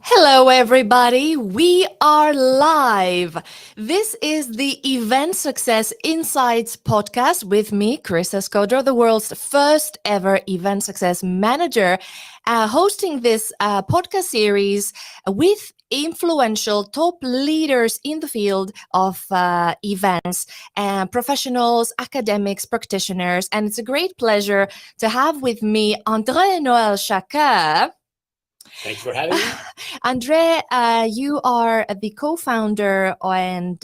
Hello, everybody. We are live. This is the Event Success Insights podcast with me, Chryssa Skodra, the world's first ever event success manager, hosting this podcast series with influential top leaders in the field of events and professionals, academics, practitioners. And it's a great pleasure to have with me André Noël Chaker. Thanks for having me. André, you are the co-founder and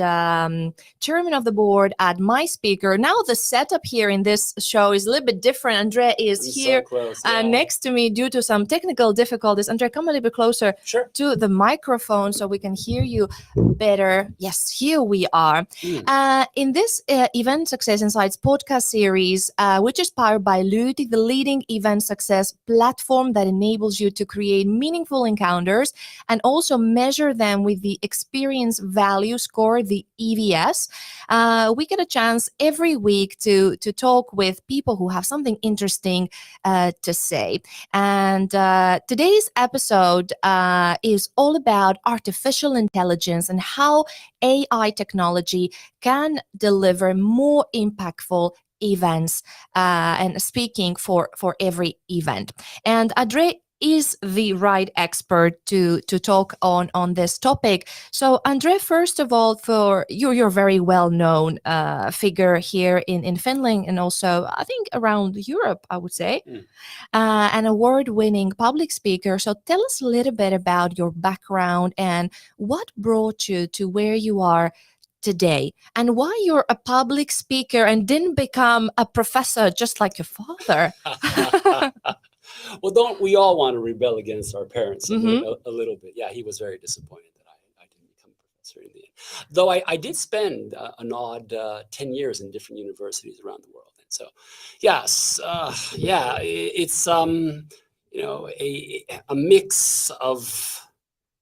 chairman of the board at MySpeaker. Now the setup here in this show is a little bit different. André is here so close, yeah. Next to me due to some technical difficulties. André, come a little bit closer to the microphone so we can hear you better. Yes, here we are. In this Event Success Insights podcast series, which is powered by Lyyti, the leading event success platform that enables you to create meaningful encounters and also measure them with the experience value score, the EVS. We get a chance every week to talk with people who have something interesting to say. And today's episode is all about artificial intelligence and how AI technology can deliver more impactful events and speaking for every event. And André is the right expert to talk on this topic. So André, first of all, for you're a very well-known figure here in Finland and also I think around Europe, I would say, an award-winning public speaker. So tell us a little bit about your background and what brought you to where you are today and why you're a public speaker and didn't become a professor just like your father. Well, don't we all want to rebel against our parents a little bit? Yeah, he was very disappointed that I didn't become a professor in the end. Though I did spend an odd 10 years in different universities around the world. And so, yes, it's a mix of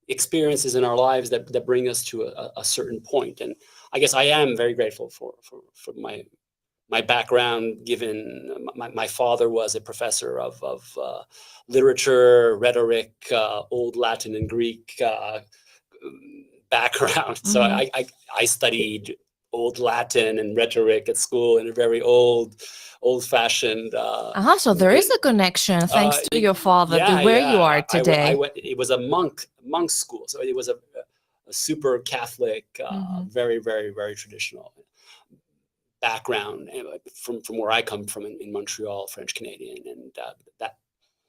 experiences in our lives that bring us to a certain point. And I guess I am very grateful for my background, given my father was a professor of literature, rhetoric, Old Latin and Greek background. So I studied Old Latin and rhetoric at school in a very old-fashioned. So there is a connection thanks to your father to where you are today. It was a monk school, so it was a super Catholic, very, very, very traditional background from where I come from in Montreal, French Canadian, and that.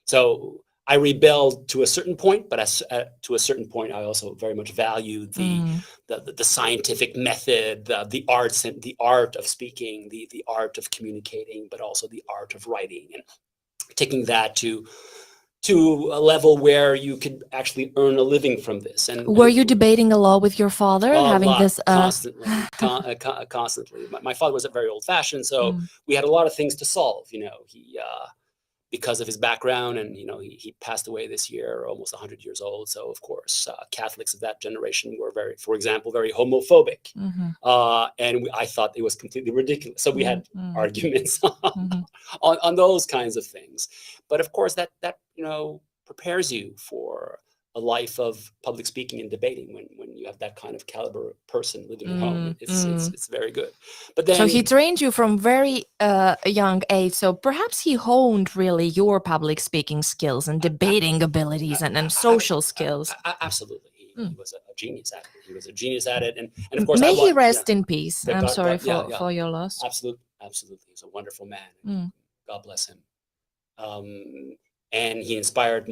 So I rebelled to a certain point, but to a certain point, I also very much value the scientific method, the arts and the art of speaking, the art of communicating, but also the art of writing, and taking that to a level where you could actually earn a living from this. And were you debating a lot with your father, having this constantly? My father was very old-fashioned, so we had a lot of things to solve. He because of his background, and he passed away this year, almost 100 years old. So of course, Catholics of that generation were for example, very homophobic, and I thought it was completely ridiculous. So we had arguments on those kinds of things. But of course, that prepares you for a life of public speaking and debating when you have that kind of caliber person living at home. It's very good. But then, so he trained you from very young age. So perhaps he honed really your public speaking skills and debating abilities and social skills. Absolutely. He was a genius at it. He was a genius at it. And of course, may he rest in peace. I'm sorry for your loss. Absolutely. He's a wonderful man. God bless him. And he inspired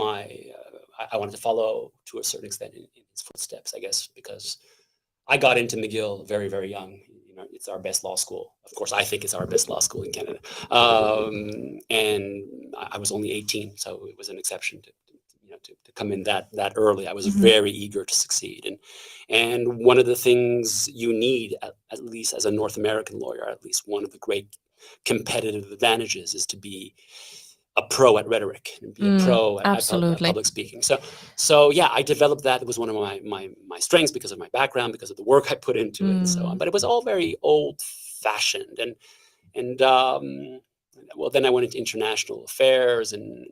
I wanted to follow to a certain extent in his footsteps, I guess, because I got into McGill very, very young. It's our best law school. Of course, I think it's our best law school in Canada. And I was only 18, so it was an exception to come in that early. I was very eager to succeed. And one of the things you need, at least as a North American lawyer, at least one of the great competitive advantages is to be a pro at rhetoric and be a pro at public speaking. So yeah, I developed that. It was one of my strengths because of my background, because of the work I put into it and so on. But it was all very old fashioned. And well, then I went into international affairs, and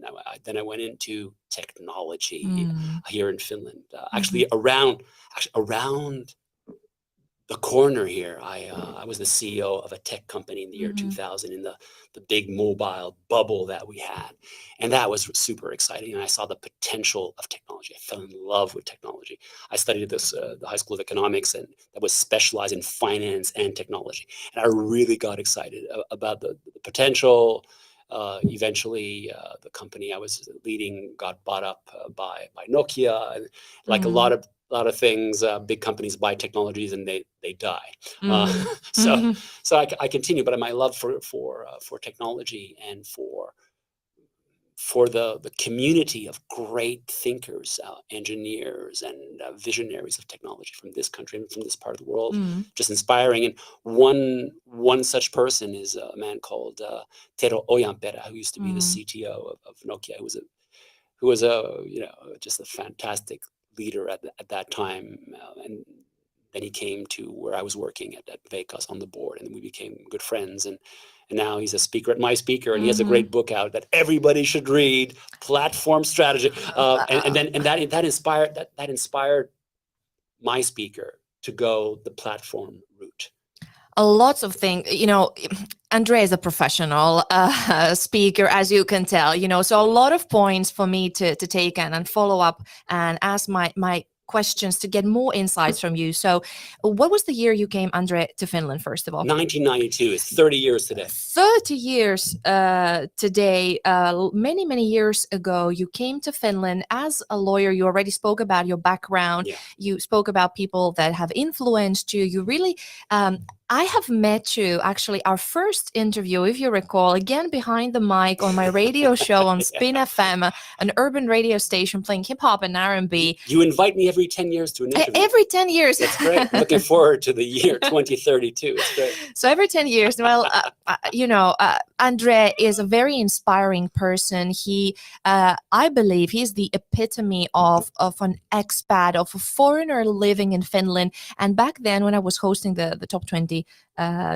then I went into technology here in Finland. Actually, around the corner here, I was the CEO of a tech company in the year 2000 in the big mobile bubble that we had. And that was super exciting. And I saw the potential of technology. I fell in love with technology. I studied the High School of Economics, and that was specialized in finance and technology. And I really got excited about the potential. Eventually, the company I was leading got bought up by Nokia. And like a lot of things, big companies buy technologies and they die. So I continue, but my love for technology and for the community of great thinkers, engineers, and visionaries of technology from this country and from this part of the world, just inspiring. And one such person is a man called Tero Ojanperä, who used to be the CTO of Nokia, who was just a fantastic leader at that time, and then he came to where I was working at Veikkaus on the board, and we became good friends. And now he's a speaker at MySpeaker, and he has a great book out that everybody should read, Platform Strategy. And that inspired MySpeaker to go the platform route. Lots of things, André is a professional speaker, as you can tell, so a lot of points for me to take and follow up and ask my questions to get more insights from you. So what was the year you came, André, to Finland, first of all? 1992. It's 30 years today. 30 years today. Many years ago, you came to Finland as a lawyer. You already spoke about your background. Yeah. You spoke about people that have influenced you. You really... I have met you, actually, our first interview, if you recall, again behind the mic on my radio show on Spin FM, an urban radio station playing hip hop and R&B. You invite me every 10 years to an interview. Every 10 years. It's great. Looking forward to the year 2032. It's great. So every 10 years, well, André is a very inspiring person. He, I believe, he's the epitome of an expat, of a foreigner living in Finland. And back then, when I was hosting the Top 20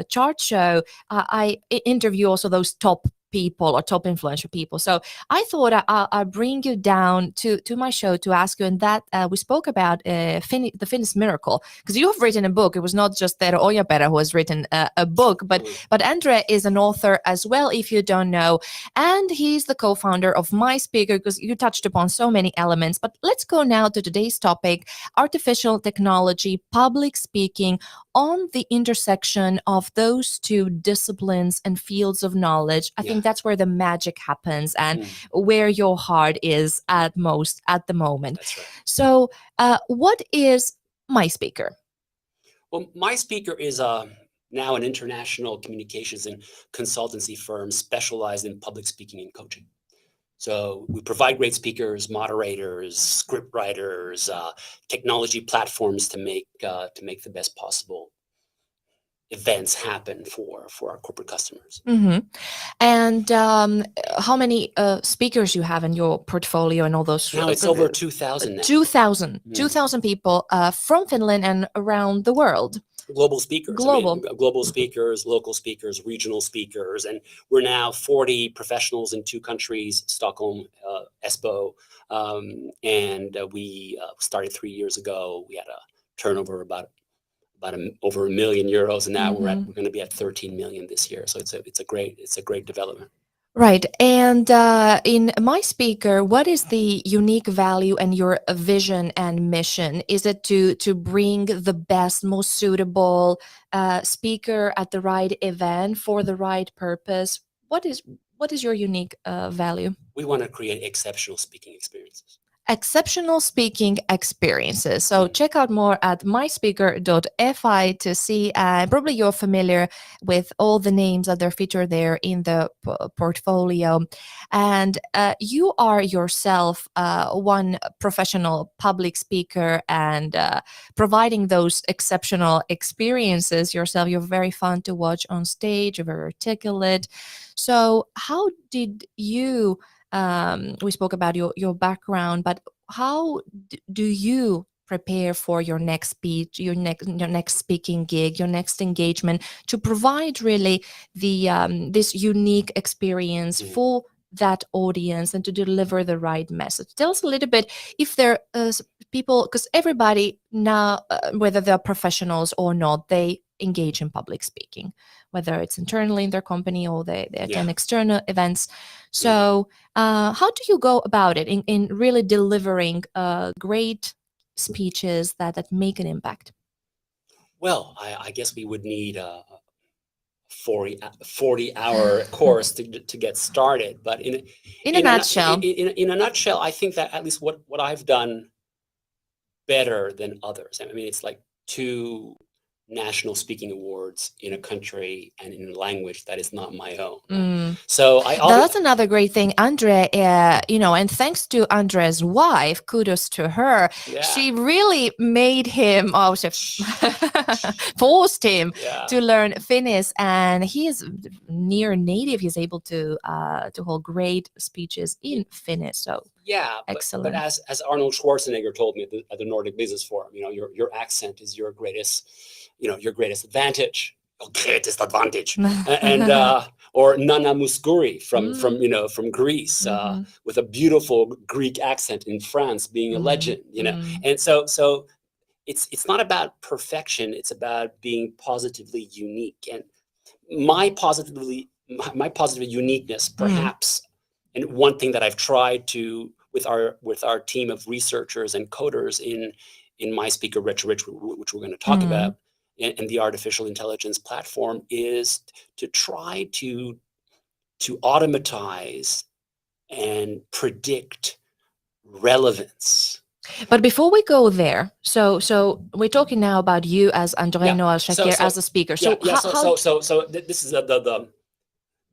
chart show, I interview also those top people or top influential people. So I thought I'll bring you down to my show to ask you, and that we spoke about the Finnish miracle, because you have written a book. It was not just Tero Ojanperä who has written a book, but André is an author as well, if you don't know, and he's the co-founder of MySpeaker, because you touched upon so many elements. But let's go now to today's topic: artificial technology, public speaking, on the intersection of those two disciplines and fields of knowledge. I think that's where the magic happens and where your heart is at most at the moment. That's right. So what is MySpeaker? Well, MySpeaker is now an international communications and consultancy firm specialized in public speaking and coaching. So we provide great speakers, moderators, script writers, technology platforms to make the best possible events happen for our corporate customers. And how many speakers you have in your portfolio and all those? Now it's over 2,000 now. 2,000 people from Finland and around the world. Global speakers. Global speakers, local speakers, regional speakers. And we're now 40 professionals in 2 countries, Stockholm, Espoo. And we started 3 years ago. We had a turnover about over €1 million, and now we're going to be at 13 million this year. So it's a great development. Right. And in MySpeaker, what is the unique value and your vision and mission? Is it to bring the best, most suitable speaker at the right event for the right purpose? What is your unique value? We want to create exceptional speaking experiences. Exceptional speaking experiences. So check out more at myspeaker.fi to see. Probably you're familiar with all the names that are featured there in the portfolio. And you are yourself one professional public speaker and providing those exceptional experiences yourself. You're very fun to watch on stage, you're very articulate. So how did you... we spoke about your background, but how do you prepare for your next speech, your next speaking gig, your next engagement, to provide really the this unique experience for that audience and to deliver the right message. Tell us a little bit if there is people, because everybody now, whether they're professionals or not, they engage in public speaking, whether it's internally in their company or they attend external events. So how do you go about it in really delivering great speeches that make an impact? Well, I guess we would need a 40-hour course to get started. But in a nutshell, in a nutshell, I think that at least what I've done better than others. I mean, it's like 2 national speaking awards in a country and in a language that is not my own. So that's another great thing, Andre. And thanks to Andre's wife, kudos to her. Yeah. She really made him, forced him to learn Finnish, and he is near native. He's able to hold great speeches in Finnish. So excellent. But as Arnold Schwarzenegger told me at the Nordic Business Forum, your accent is your greatest advantage. Greatest advantage. And or Nana Mouskouri from Greece, with a beautiful Greek accent in France, being a legend. And so it's not about perfection. It's about being positively unique. And my positive uniqueness, perhaps, and one thing that I've tried to with our team of researchers and coders in MySpeaker Rich, which we're going to talk about, and the artificial intelligence platform, is to try to automatize and predict relevance. But before we go there, so we're talking now about you as André Noël Chaker as a speaker. So this is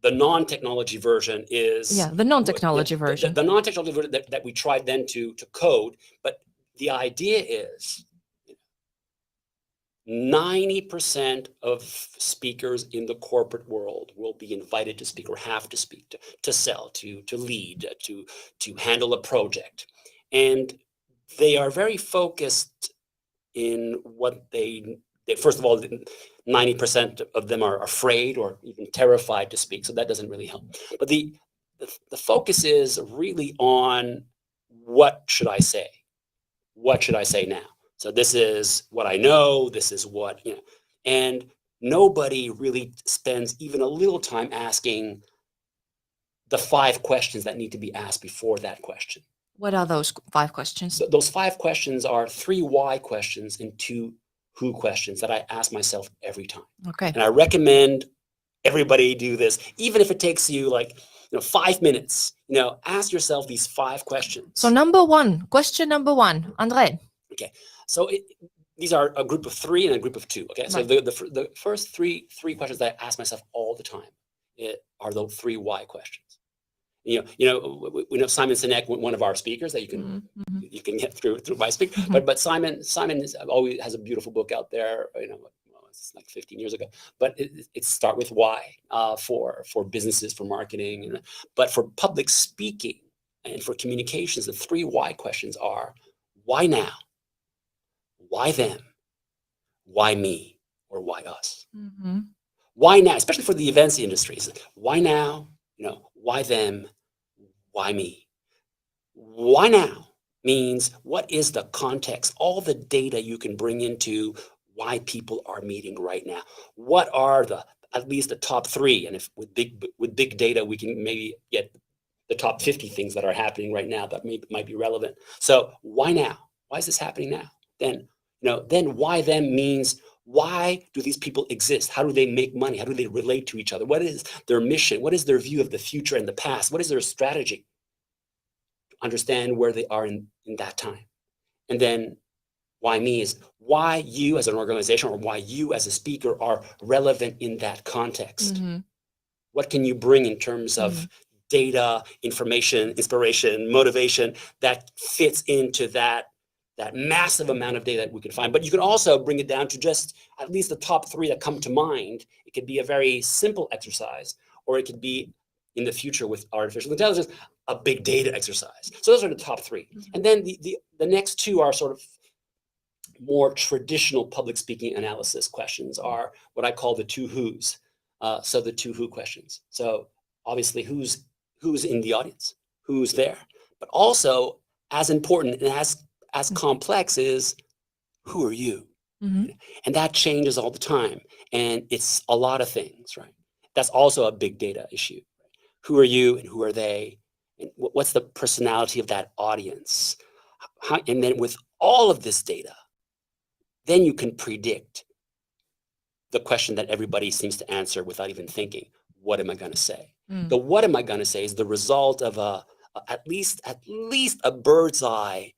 the non-technology version is the non-technology version. The non-technology version that we tried then to code, but the idea is 90% of speakers in the corporate world will be invited to speak or have to speak, to sell, to lead, to handle a project. And they are very focused in what first of all, 90% of them are afraid or even terrified to speak. So that doesn't really help. But the focus is really on, what should I say? What should I say now? So this is what I know. This is what, and nobody really spends even a little time asking the 5 questions that need to be asked before that question. What are those 5 questions? Those 5 questions are 3 why questions and 2 who questions that I ask myself every time. Okay. And I recommend everybody do this, even if it takes you 5 minutes. Ask yourself these 5 questions. So question number one, André. Okay. So these are a group of 3 and a group of 2. Okay. So the first three questions that I ask myself all the time are those 3 why questions. We know Simon Sinek, one of our speakers that you can get through MySpeaker. But Simon always has a beautiful book out there. It's like 15 years ago. But it start with why for businesses, for marketing, but for public speaking and for communications, the 3 why questions are: why now? Why them? Why me? Or why us? Why now? Especially for the events industries. Why now? Why them? Why me? Why now means, what is the context? All the data you can bring into why people are meeting right now. What are at least the top 3? And if with big data, we can maybe get the top 50 things that are happening right now that might be relevant. So why now? Why is this happening now? Then why them means, why do these people exist? How do they make money? How do they relate to each other? What is their mission? What is their view of the future and the past? What is their strategy? Understand where they are in that time. And then why me is why you as an organization or why you as a speaker are relevant in that context. What can you bring in terms of data, information, inspiration, motivation that fits into that massive amount of data that we can find? But you can also bring it down to just at least the top 3 that come to mind. It could be a very simple exercise, or it could be, in the future with artificial intelligence, a big data exercise. So those are the top 3. And then the next 2 are sort of more traditional public speaking analysis questions are what I call the two who's. So the two who questions. So obviously who's in the audience, who's there, but also as important and as complex is who are you? Mhm. And that changes all the time. And it's a lot of things, right? That's also a big data issue. Who are you and who are they? And what's the personality of that audience? And then with all of this data, then you can predict the question that everybody seems to answer without even thinking. What am I going to say? The what am I going to say is the result of at least a bird's eye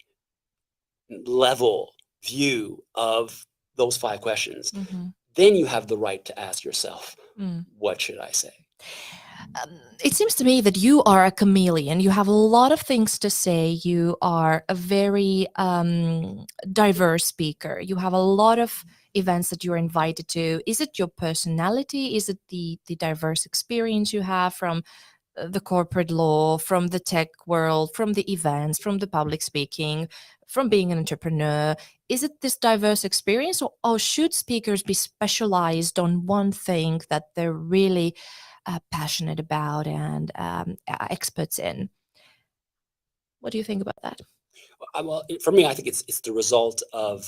level view of those 5 questions. Then you have the right to ask yourself, what should I say? It seems to me that you are a chameleon. You have a lot of things to say. You are a very diverse speaker. You have a lot of events that you're invited to. Is it your personality? Is it the diverse experience you have from the corporate law, from the tech world, from the events, from the public speaking, from being an entrepreneur? Is it this diverse experience, or should speakers be specialized on one thing that they're really passionate about and experts in? What do you think about that? Well, for me, I think it's the result of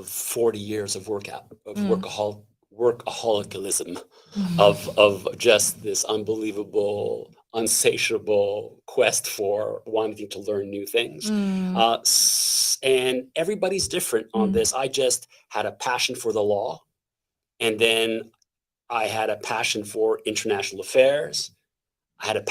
40 years of workaholism, of just this unbelievable, insatiable quest for wanting to learn new things. And everybody's different on this. I just had a passion for the law, and then I had a passion for international affairs. I had a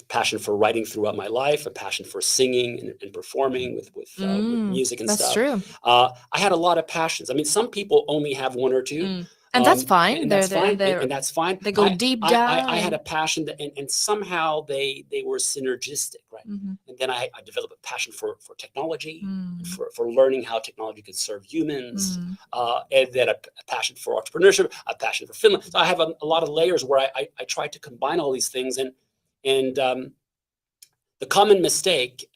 passion for writing throughout my life, a passion for singing and performing with music and That's stuff. true. I had a lot of passions. I mean, some people only have one or two. And that's fine. And that's fine. And that's fine. They go deep down. I had a passion that, and somehow they were synergistic, right? And then I developed a passion for technology, for learning how technology could serve humans, and then a passion for entrepreneurship, a passion for Finland. So I have a lot of layers where I try to combine all these things. And the common mistake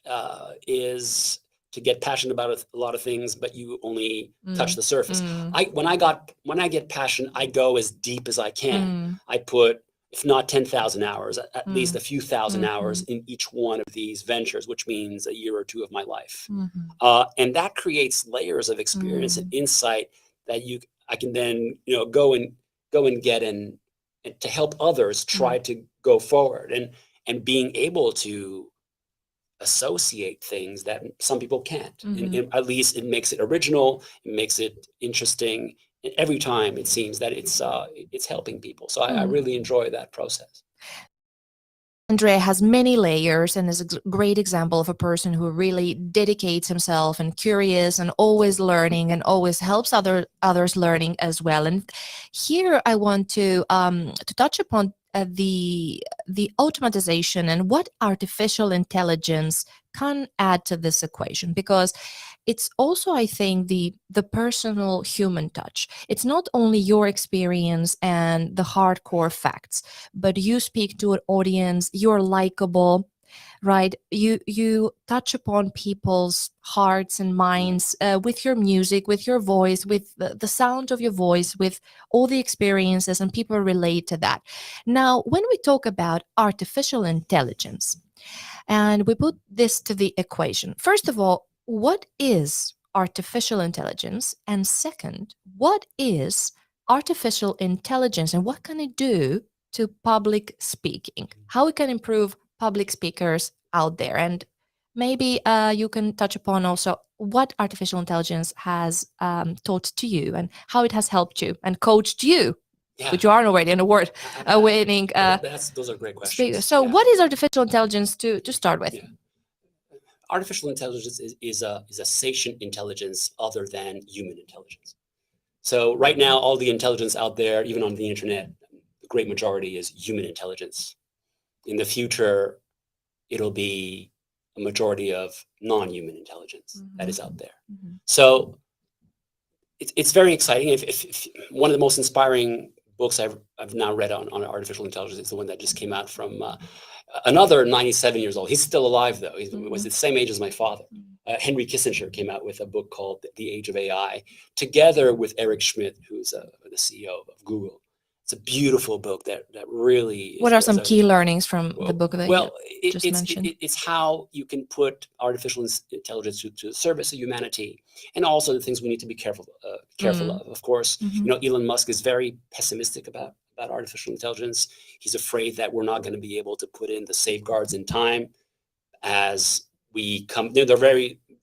is to get passionate about a lot of things, but you only touch the surface. When I get passionate, I go as deep as I can. I put, if not 10,000 hours, at least a few thousand hours in each one of these ventures, which means a year or two of my life. And that creates layers of experience and insight that I can then go and get and to help others try to go forward, and being able to associate things that some people can't. And at least it makes it original, it makes it interesting. And every time it seems that it's helping people. So I really enjoy that process. André has many layers and is a great example of a person who really dedicates himself and curious and always learning and always helps others learning as well. And here I want to touch upon the automatization and what artificial intelligence can add to this equation, because it's also, I think, the personal human touch. It's not only your experience and the hardcore facts, but you speak to an audience, you're likable, right? You touch upon people's hearts and minds with your music, with your voice, with the sound of your voice, with all the experiences, and people relate to that. Now, when we talk about artificial intelligence, and we put this to the equation, first of all, what is artificial intelligence? And second, what is artificial intelligence and what can it do to public speaking? How it can improve public speakers out there? And maybe you can touch upon also what artificial intelligence has taught to you and how it has helped you and coached you. Yeah. Which you are already an award-winning those are great questions. speaker. So what is artificial intelligence to start with? Yeah. Artificial intelligence is a sentient intelligence other than human intelligence. So right now, all the intelligence out there, even on the internet, the great majority is human intelligence. In the future, it'll be a majority of non-human intelligence that is out there. So it's very exciting. If one of the most inspiring books I've now read on artificial intelligence is the one that just came out from another 97 years old. He's still alive, though. He was the same age as my father. Henry Kissinger came out with a book called The Age of AI, together with Eric Schmidt, who's the CEO of Google. It's a beautiful book that really. What are some key learnings from the book that you just mentioned? It's how you can put artificial intelligence to the service of humanity, and also the things we need to be careful of. Of course, Elon Musk is very pessimistic about artificial intelligence. He's afraid that we're not going to be able to put in the safeguards in time as we come. There are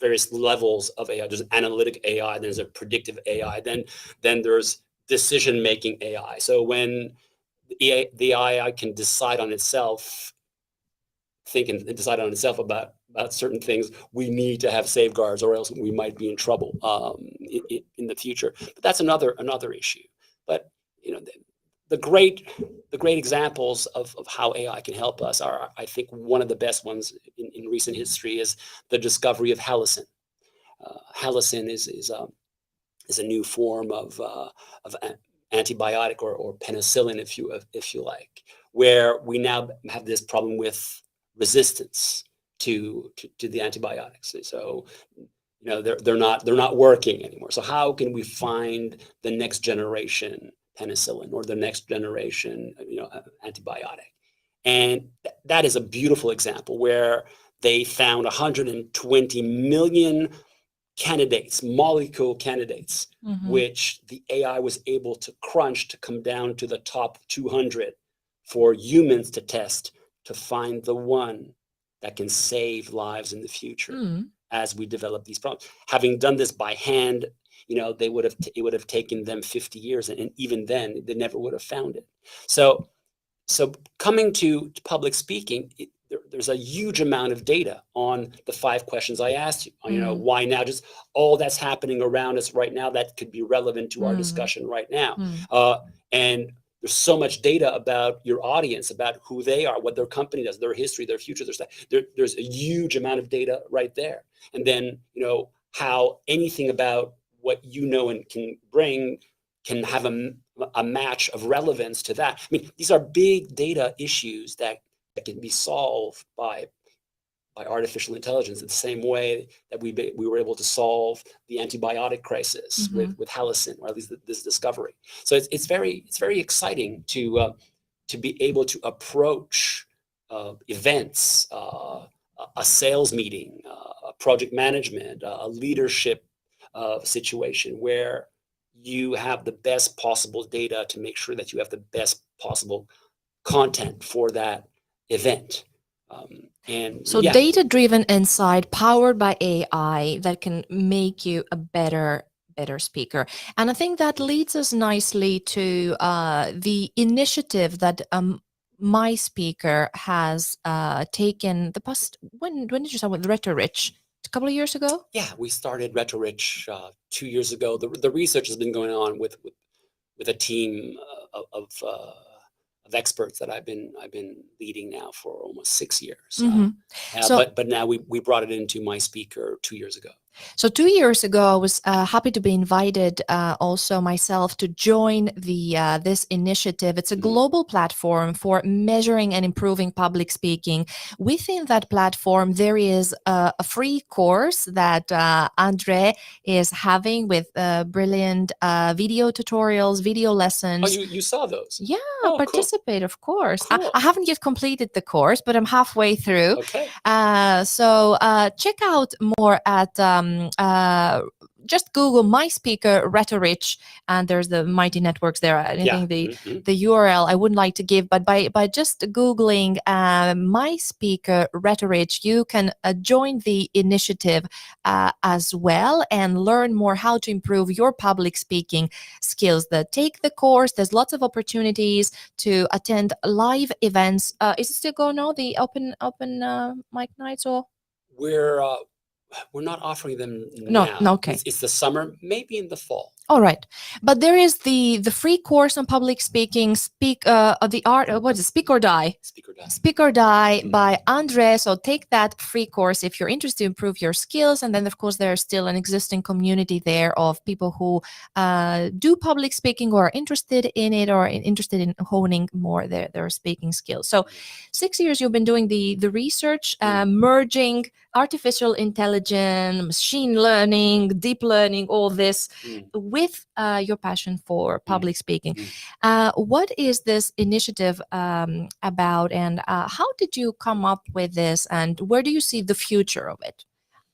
various levels of AI. There's analytic AI, there's a predictive AI, then there's decision-making AI. So when the AI can decide on itself, think and decide on itself about certain things, we need to have safeguards, or else we might be in trouble in the future. But that's another issue. But the great examples of how AI can help us are, I think, one of the best ones in recent history is the discovery of halicin. Halicin is a new form of antibiotic or penicillin, if you like, where we now have this problem with resistance to the antibiotics. So they're not working anymore. So how can we find the next generation penicillin or the next generation antibiotic? And that is a beautiful example where they found 120 million molecule candidates, which the AI was able to crunch to come down to the top 200 for humans to test, to find the one that can save lives in the future as we develop these problems. Having done this by hand, it would have taken them 50 years, and even then they never would have found it. So coming to public speaking, there's a huge amount of data on the 5 questions I asked you. Why now? Just all that's happening around us right now that could be relevant to our discussion right now. And there's so much data about your audience, about who they are, what their company does, their history, their future. There's a huge amount of data right there. And then, how anything about what and can bring can have a match of relevance to that. I mean, these are big data issues that can be solved by artificial intelligence in the same way that we were able to solve the antibiotic crisis with halicin, or at least this discovery. So it's very exciting to be able to approach events, a sales meeting, a project management, a leadership situation where you have the best possible data to make sure that you have the best possible content for that event. Data-driven insight powered by AI that can make you a better speaker. And I think that leads us nicely to the initiative that MySpeaker has taken the past. When did you start with RhetorRich? A couple of years ago? Yeah, we started RhetorRich 2 years ago. The research has been going on with a team of experts that I've been leading now for almost 6 years. But now we brought it into MySpeaker 2 years ago. So 2 years ago, I was happy to be invited also myself to join this initiative. It's a global platform for measuring and improving public speaking. Within that platform, there is a free course that André is having with brilliant video tutorials, video lessons. Oh, you saw those? Yeah, participate, cool. Of course. Cool. I haven't yet completed the course, but I'm halfway through. Okay. So check out more at just Google MySpeaker RhetorRich, and there's the mighty networks there. I think the URL I wouldn't like to give, but by just Googling MySpeaker RhetorRich, you can join the initiative as well and learn more how to improve your public speaking skills. Take the course. There's lots of opportunities to attend live events. Is it still going on, the open mic nights, or? We're not offering them now. No, okay. It's the summer, maybe in the fall. All right, but there is the free course on public speaking. The art. What is it? Speak or Die? Speak or Die. Speak or Die by André. So take that free course if you're interested to improve your skills. And then, of course, there's still an existing community there of people who do public speaking or are interested in it or interested in honing more their speaking skills. So 6 years you've been doing the research, merging artificial intelligence, machine learning, deep learning, all this with your passion for public speaking. What is this initiative about, and how did you come up with this, and where do you see the future of it?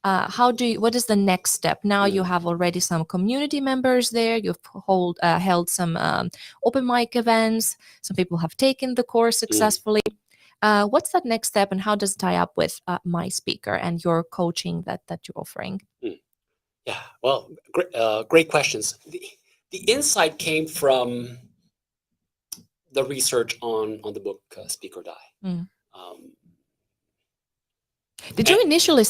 What is the next step? Now you have already some community members there. You've held some open mic events. Some people have taken the course successfully. What's that next step, and how does it tie up with MySpeaker and your coaching that you're offering? Yeah, well, great questions. The insight came from the research on the book Speak or Die. Did you initially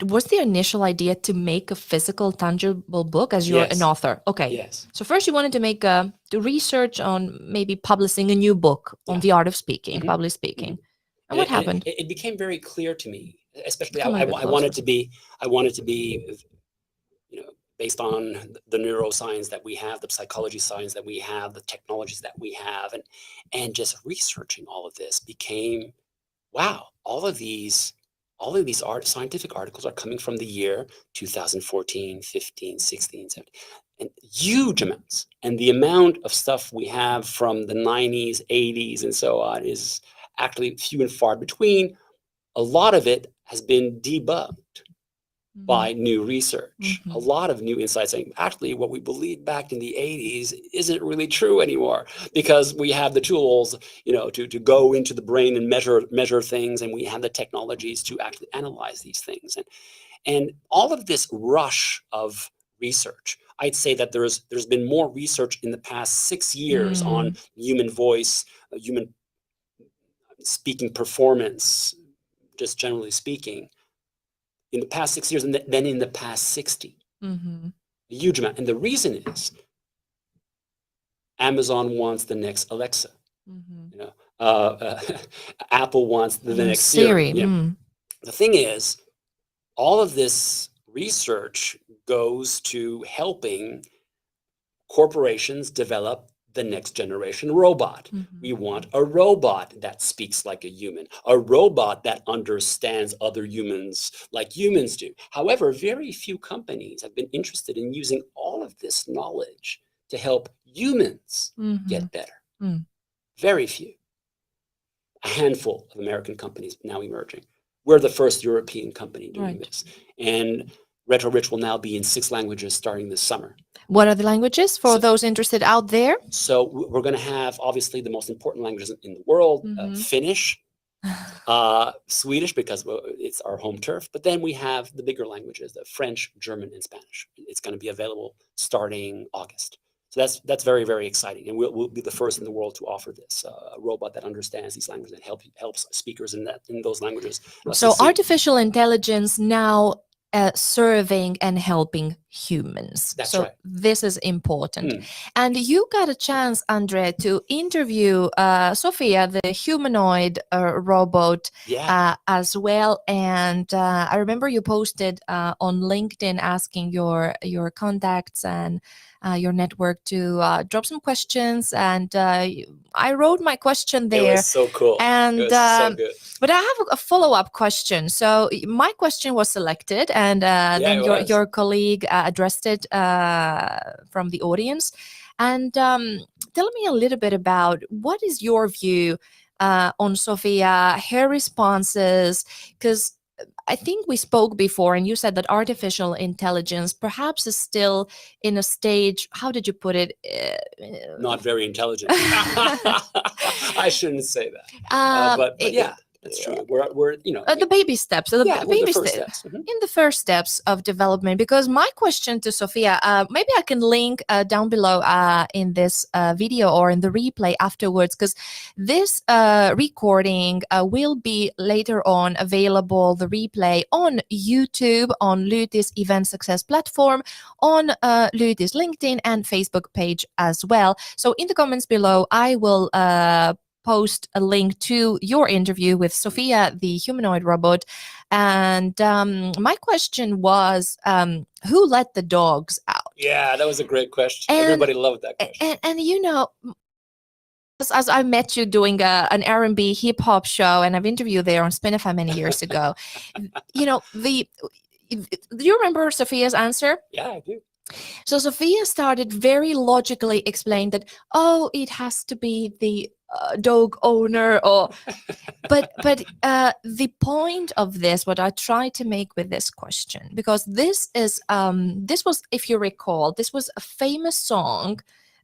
was the initial idea to make a physical, tangible book as you're an author? Okay. Yes. So first you wanted to make the research on maybe publishing a new book on the art of speaking, public speaking. And what happened? It became very clear to me, especially I wanted to be, based on the neuroscience that we have, the psychology science that we have, the technologies that we have, and just researching all of this became, wow, all of these scientific articles are coming from the year 2014, 15, 16, 17, and huge amounts. And the amount of stuff we have from the 90s, 80s, and so on is actually few and far between. A lot of it has been debunked by new research. A lot of new insights saying, actually, what we believed back in the 80s isn't really true anymore, because we have the tools, to go into the brain and measure things, and we have the technologies to actually analyze these things. And all of this rush of research, I'd say that there's been more research in the past 6 years on human voice, human speaking performance, just generally speaking, in the past 6 years than in the past 60. A huge amount. And the reason is Amazon wants the next Alexa. Apple wants the next Siri. The thing is, all of this research goes to helping corporations develop the next generation robot. We want a robot that speaks like a human, a robot that understands other humans like humans do. However, very few companies have been interested in using all of this knowledge to help humans get better. Very few. A handful of American companies now emerging. We're the first European company doing this. And RetroRich will now be in 6 languages starting this summer. What are the languages for those interested out there? So we're going to have, obviously, the most important languages in the world, Finnish, Swedish, because it's our home turf. But then we have the bigger languages, the French, German, and Spanish. It's going to be available starting August. So that's very, very exciting. And we'll be the first in the world to offer this, a robot that understands these languages and helps speakers in those languages. So artificial intelligence now serving and helping humans. That's so right. This is important. And you got a chance, André, to interview Sophia, the humanoid robot, as well. And I remember you posted on LinkedIn asking your contacts and your network to drop some questions, and I wrote my question there. It was so cool. And it was so good. But I have a follow-up question. So my question was selected, and then your colleague addressed it from the audience. And tell me a little bit about what is your view on Sophia, her responses, because I think we spoke before and you said that artificial intelligence perhaps is still in a stage, how did you put it? Not very intelligent. I shouldn't say that. But yeah. That's true. We're the baby steps, the yeah, baby the first steps. steps. In the first steps of development. Because my question to Sophia, maybe I can link down below in this video or in the replay afterwards, because this recording will be later on available, the replay on YouTube, on Lyyti's event success platform, on Lyyti's LinkedIn and Facebook page as well. So in the comments below, I will post a link to your interview with Sophia, the humanoid robot. And my question was, who let the dogs out? Yeah, that was a great question. Everybody loved that question. And you know, as I met you doing an R&B hip hop show, and I've interviewed there on Spinify many years ago, you know, do you remember Sophia's answer? Yeah, I do. So Sophia started very logically explain that, oh, it has to be the dog owner, or but the point of this, what I try to make with this question, because this was, if you recall, this was a famous song,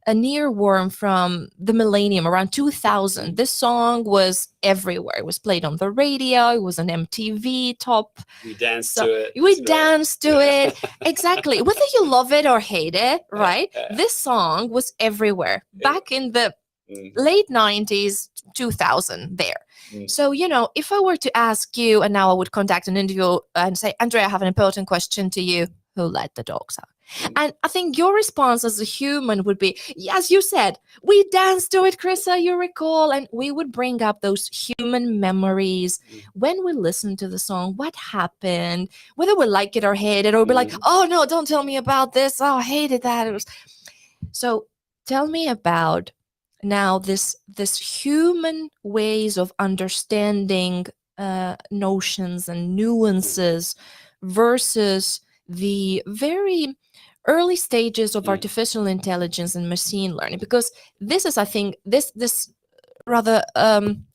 a nearworm from the millennium around 2000. This song was everywhere. It was played on the radio. It was an MTV top. We danced to it. We danced to it. Exactly. Whether you love it or hate it, right? This song was everywhere back in the late 90s, 2000 there. So, you know, if I were to ask you, and now I would contact an interview and say, André, I have an important question to you. Who let the dogs out? And I think your response as a human would be, as you said, we danced to it, Chryssa, you recall, and we would bring up those human memories when we listen to the song, what happened, whether we like it or hate it, or be like, oh no, don't tell me about this, oh, I hated that. So tell me about now this human ways of understanding notions and nuances versus the very early stages of artificial intelligence and machine learning. Because this is, I think, this rather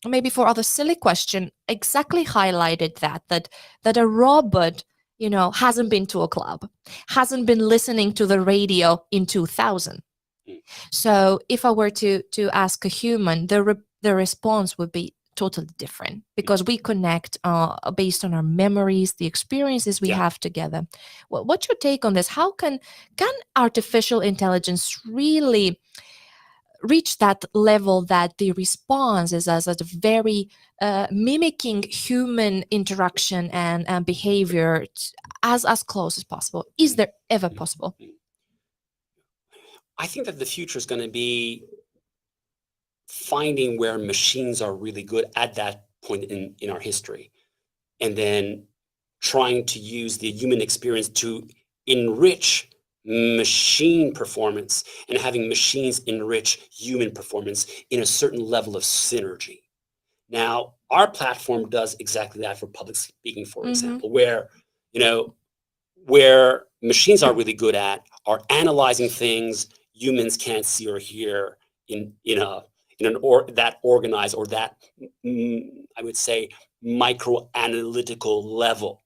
maybe for other silly question exactly highlighted that a robot, you know, hasn't been to a club, hasn't been listening to the radio in 2000. So if I were to ask a human, the response would be totally different, because we connect based on our memories, the experiences we have together. What's your take on this? How can artificial intelligence really reach that level that the response is as a very mimicking human interaction and behavior as close as possible? Is there ever possible? I think that the future is going to be finding where machines are really good at that point in our history, and then trying to use the human experience to enrich machine performance, and having machines enrich human performance in a certain level of synergy. Now, our platform does exactly that for public speaking, for example, where, you know, where machines are really good at are analyzing things humans can't see or hear that organized, or that I would say micro analytical level.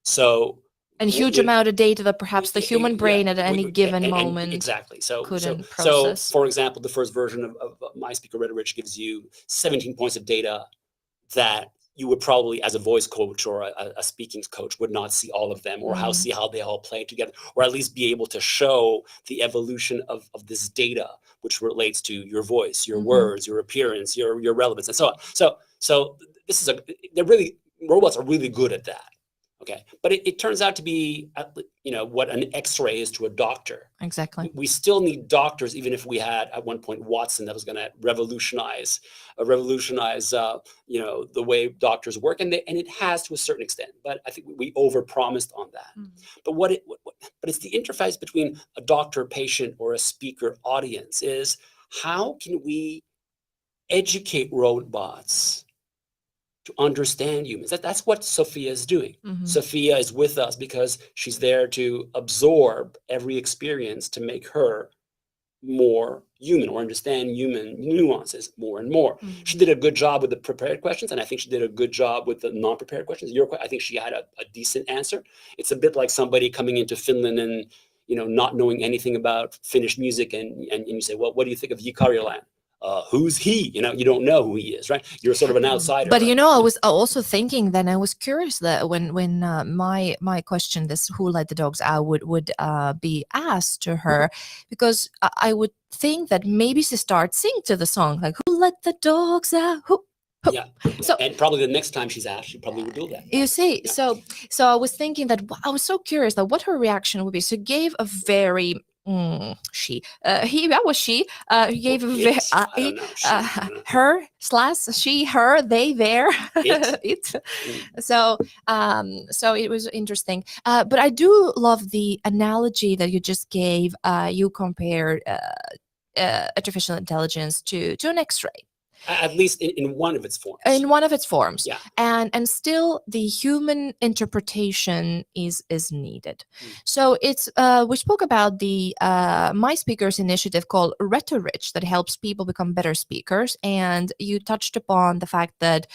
So, and huge amount of data that perhaps the human brain at any given moment exactly couldn't process. So, for example, the first version of MySpeaker Rich gives you 17 points of data that you would probably, as a voice coach or a speaking coach, would not see all of them, or see how they all play together, or at least be able to show the evolution of this data, which relates to your voice, your words, your appearance, your relevance, and so on. So this is robots are really good at that. Okay, but it turns out to be, you know, what an X-ray is to a doctor. Exactly. We still need doctors, even if we had at one point Watson that was going to revolutionize, you know, the way doctors work, and it has to a certain extent. But I think we overpromised on that. But but it's the interface between a doctor, patient, or a speaker audience. Is how can we educate robots to understand humans? That's what Sophia is doing. Sophia is with us because she's there to absorb every experience to make her more human, or understand human nuances more and more. She did a good job with the prepared questions, and I think she did a good job with the non-prepared questions. I think she had a decent answer. It's a bit like somebody coming into Finland and, you know, not knowing anything about Finnish music, and you say, well, what do you think of Jikariland? who's he? You know, you don't know who he is, right? You're sort of an outsider. But right? you know, I was also thinking then, I was curious that when my question, this who let the dogs out, would be asked to her, because I would think that maybe she starts singing to the song, like, who let the dogs out, who. Yeah. So and probably the next time she's asked, she probably would do that. you see, Yeah. so I was thinking that I was so curious that what her reaction would be. So gave a very he gave a very I don't know. I don't know. her / she, her, they, their it. So so it was interesting. But I do love the analogy that you just gave. You compared artificial intelligence to an X-ray. At least in one of its forms. In one of its forms. Yeah. And still the human interpretation is needed. So it's we spoke about the MySpeaker's initiative called Rhetorich that helps people become better speakers, and you touched upon the fact that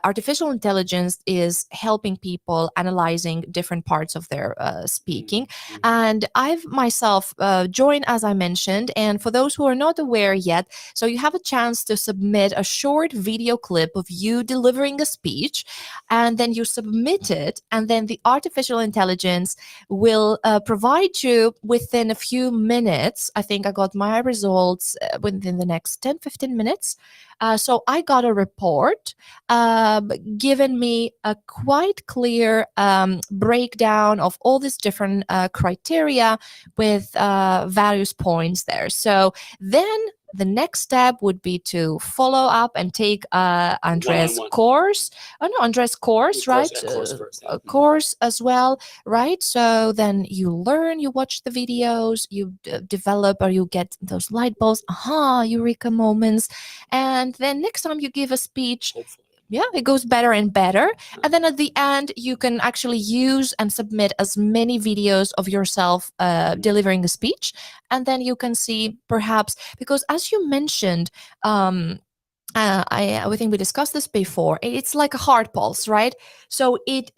artificial intelligence is helping people analyzing different parts of their speaking. And I've myself joined, as I mentioned, and for those who are not aware yet, so you have a chance to submit a short video clip of you delivering a speech, and then you submit it, and then the artificial intelligence will provide you within a few minutes. I think I got my results within the next 10-15 minutes. So I got a report giving me a quite clear breakdown of all these different criteria with various points there. So then the next step would be to follow up and take Andre's course. Oh no, Andre's course, right? Course as well, right? So then you learn, you watch the videos, you develop, or you get those light bulbs, eureka moments, and then next time you give a speech, yeah, it goes better and better. And then at the end, you can actually use and submit as many videos of yourself delivering a speech. And then you can see perhaps, because as you mentioned, I think we discussed this before. It's like a heart pulse, right? So it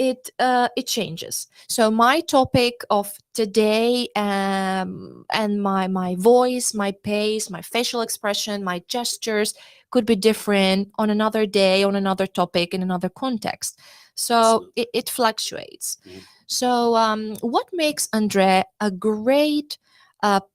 changes. So my topic of today and my voice, my pace, my facial expression, my gestures could be different on another day, on another topic, in another context. So it fluctuates. So what makes André a great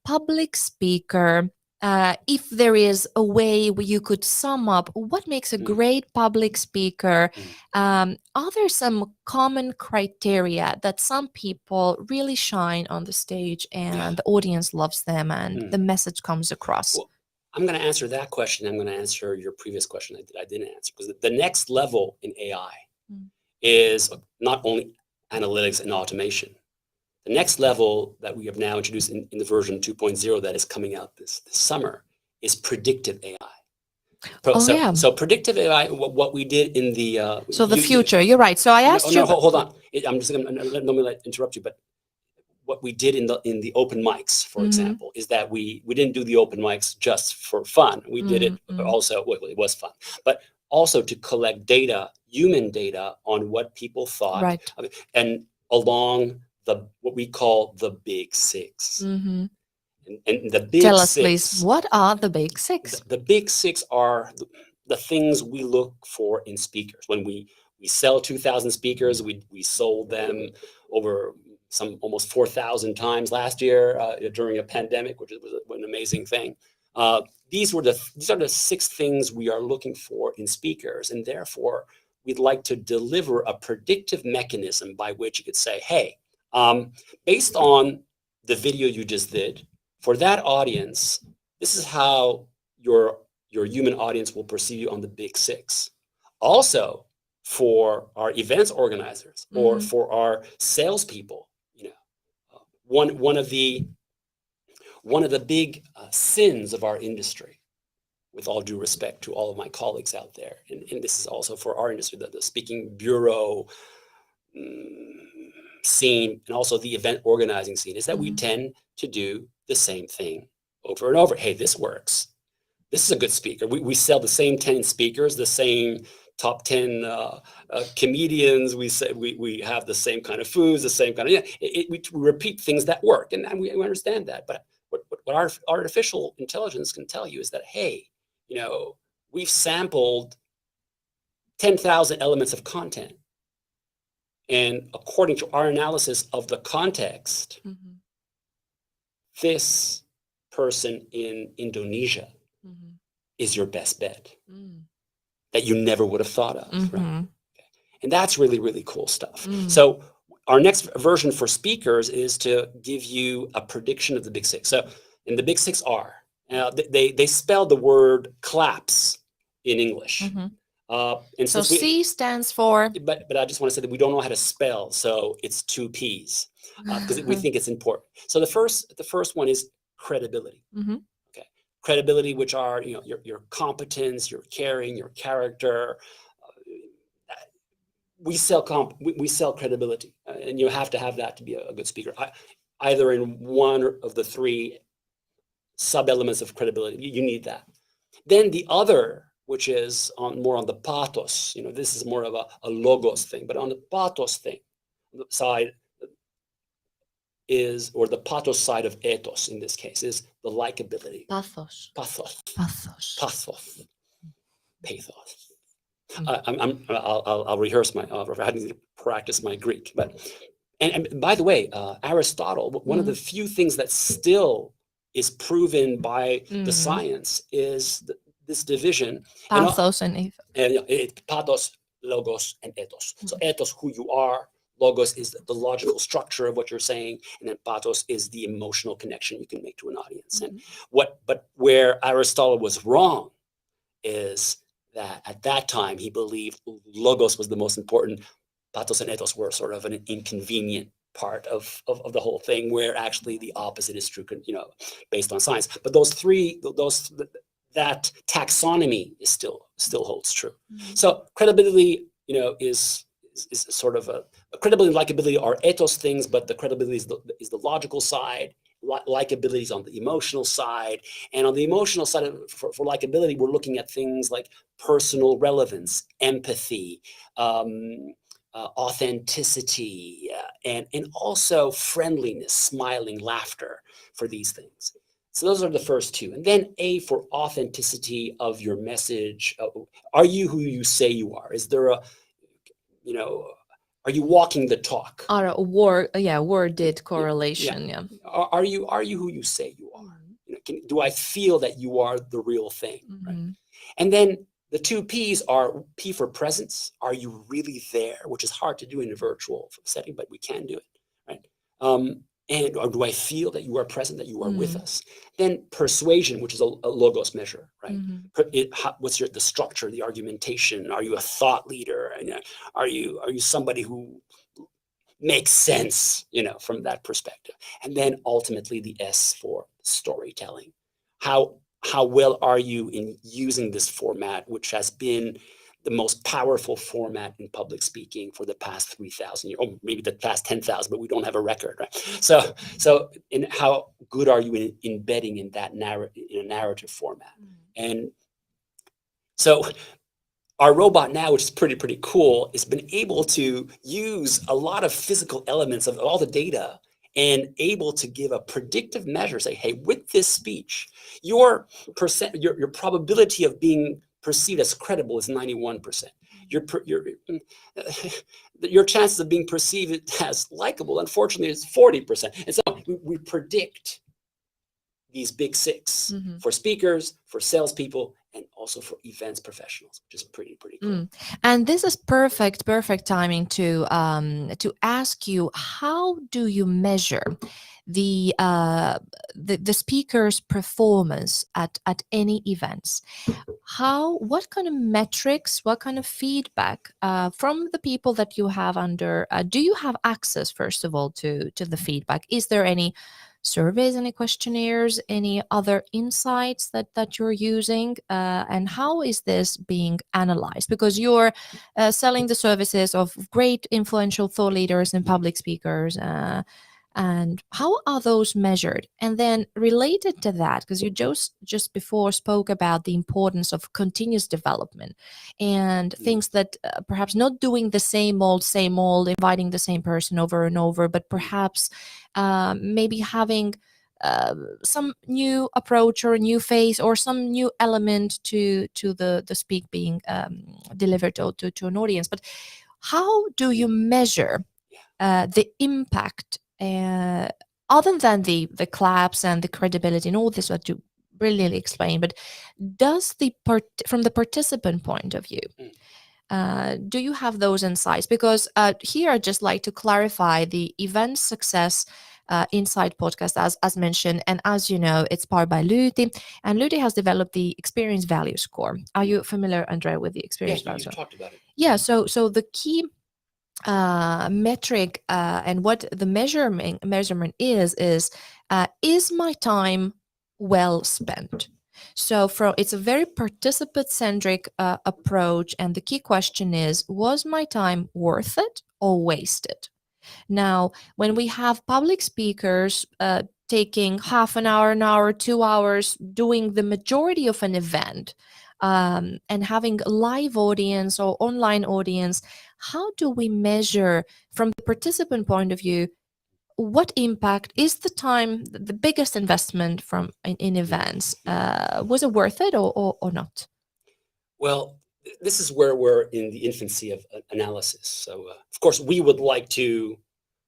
public speaker? If there is a way where you could sum up what makes a great public speaker, are there some common criteria that some people really shine on the stage and the audience loves them and the message comes across? Well, I'm going to answer that question. I'm going to answer your previous question I didn't answer, because the next level in AI is not only analytics and automation. The next level that we have now introduced in the version 2.0 that is coming out this summer is predictive AI. So predictive AI, what we did in the... so the future, you're right. So I asked you... No, hold on. Let me interrupt you, but what we did in the open mics, for example, is that we didn't do the open mics just for fun. We did it also, well, it was fun, but also to collect data, human data, on what people thought. Right. And along what we call the big six. And the big Tell us, six, please, what are the big six? The big six are the things we look for in speakers. When we sell 2,000 speakers, we sold them over almost 4,000 times last year during a pandemic, which was an amazing thing. These are the 6 things we are looking for in speakers, and therefore we'd like to deliver a predictive mechanism by which you could say, hey, based on the video you just did, for that audience, this is how your human audience will perceive you on the big 6. Also, for our events organizers or for our salespeople, one of the big sins of our industry, with all due respect to all of my colleagues out there, and this is also for our industry, the speaking bureau scene and also the event organizing scene, is that we tend to do the same thing over and over. Hey, this works. This is a good speaker. We sell the same 10 speakers, the same top 10 comedians. We say we have the same kind of foods, the same kind of, we repeat things that work, and we understand that. But what our artificial intelligence can tell you is that, hey, we've sampled 10,000 elements of content. And according to our analysis of the context, this person in Indonesia is your best bet that you never would have thought of. Right? And that's really, really cool stuff. So our next version for speakers is to give you a prediction of the big six. So, and the big six are, they spell the word collapse in English. And so C stands for? But I just want to say that we don't know how to spell, so it's 2 P's because we think it's important. So the first one is credibility. Okay, credibility, which are your competence, your caring, your character. We sell credibility, and you have to have that to be a good speaker. Either in one of the 3 sub-elements of credibility, you need that. Then the other, which is more on the pathos, this is more of a logos thing, but on the pathos thing side is, or the pathos side of ethos in this case, is the likability. Pathos. I'll rehearse I need to practice my Greek. And by the way, Aristotle, one of the few things that still is proven by the science is this division. Pathos and ethos. Pathos, logos, and ethos. So ethos, who you are. Logos is the logical structure of what you're saying, and then pathos is the emotional connection you can make to an audience. And where Aristotle was wrong is that at that time he believed logos was the most important. Pathos and ethos were sort of an inconvenient part of the whole thing, where actually the opposite is true, based on science. But that taxonomy is still holds true. So credibility, is sort of a credibility and likability are ethos things, but the credibility is the logical side. Likability is on the emotional side, and on the emotional side for likability, we're looking at things like personal relevance, empathy, authenticity, and also friendliness, smiling, laughter for these things. So those are the first 2. And then A for authenticity of your message. Are you who you say you are? Is there are you walking the talk? Worded correlation. Are you who you say you are? Do I feel that you are the real thing? Right? And then the 2 P's are P for presence. Are you really there? Which is hard to do in a virtual setting, but we can do it, right? Or do I feel that you are present, that you are with us? Then persuasion, which is a logos measure, right? What's the structure, the argumentation? Are you a thought leader? Are you somebody who makes sense, from that perspective? And then ultimately the S for storytelling. How well are you in using this format, which has been the most powerful format in public speaking for the past 3,000 years, or maybe the past 10,000, but we don't have a record, right? So in how good are you in embedding in that narrative format? And so our robot now, which is pretty cool, has been able to use a lot of physical elements of all the data and able to give a predictive measure, say, hey, with this speech, your probability of being perceived as credible is 91%. Your chances of being perceived as likable, unfortunately, is 40%. And so we predict these big 6 for speakers, for salespeople, and also for events professionals, which is pretty cool. And this is perfect timing to ask you, how do you measure the speaker's performance at any events? What kind of metrics, what kind of feedback from the people that you have under? Do you have access, first of all, to the feedback? Is there any surveys, any questionnaires, any other insights that you're using, and how is this being analyzed? Because you're selling the services of great influential thought leaders and public speakers, and how are those measured? And then related to that, because you just before spoke about the importance of continuous development and things that perhaps not doing the same old, inviting the same person over and over, but perhaps maybe having some new approach or a new face or some new element to the speak being delivered to an audience. But how do you measure the impact, other than the claps and the credibility and all this what you brilliantly explained, but does from the participant point of view, do you have those insights? Because here I'd just like to clarify the event success Inside podcast, as mentioned, and as you know, it's powered by Lyyti, and Lyyti has developed the experience value score. Are you familiar, André, with the experience value score? Talked about it. Yeah, so the key metric and what the measurement is my time well spent? So it's a very participant-centric approach, and the key question is, was my time worth it or wasted? Now, when we have public speakers taking half an hour, 2 hours, doing the majority of an event, and having a live audience or online audience, how do we measure from the participant point of view what impact is the time, the biggest investment in events? Was it worth it or not? Well, this is where we're in the infancy of analysis. So, of course, we would like to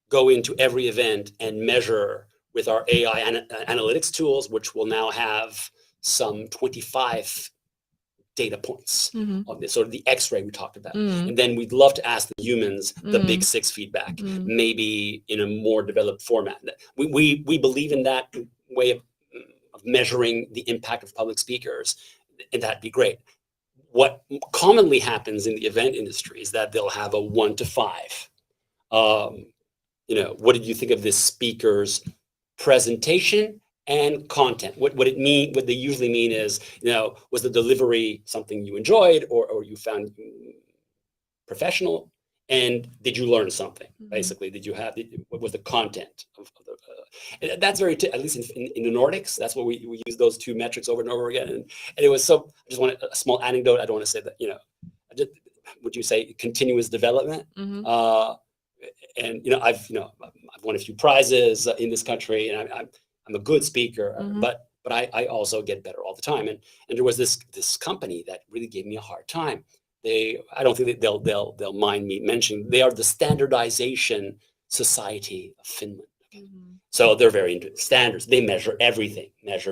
go into every event and measure with our AI analytics tools, which will now have some 25 data points on this, sort of the X-ray we talked about. And then we'd love to ask the humans the big six feedback, maybe in a more developed format. We believe in that way of measuring the impact of public speakers, and that'd be great. What commonly happens in the event industry is that they'll have a 1 to 5. What did you think of this speaker's presentation and content? What they usually mean is, was the delivery something you enjoyed or you found professional? And did you learn something? Basically, what was the content of the? That's very, at least in the Nordics, that's what we use those two metrics over and over again. And it was so. I just want a small anecdote. I don't want to say that. Would you say continuous development? And I've won a few prizes in this country, and I'm a good speaker, but I also get better all the time. And there was this company that really gave me a hard time. I don't think that they'll mind me mentioning. They are the Standardization Society of Finland. Okay? So they're very into standards. They measure everything, measure.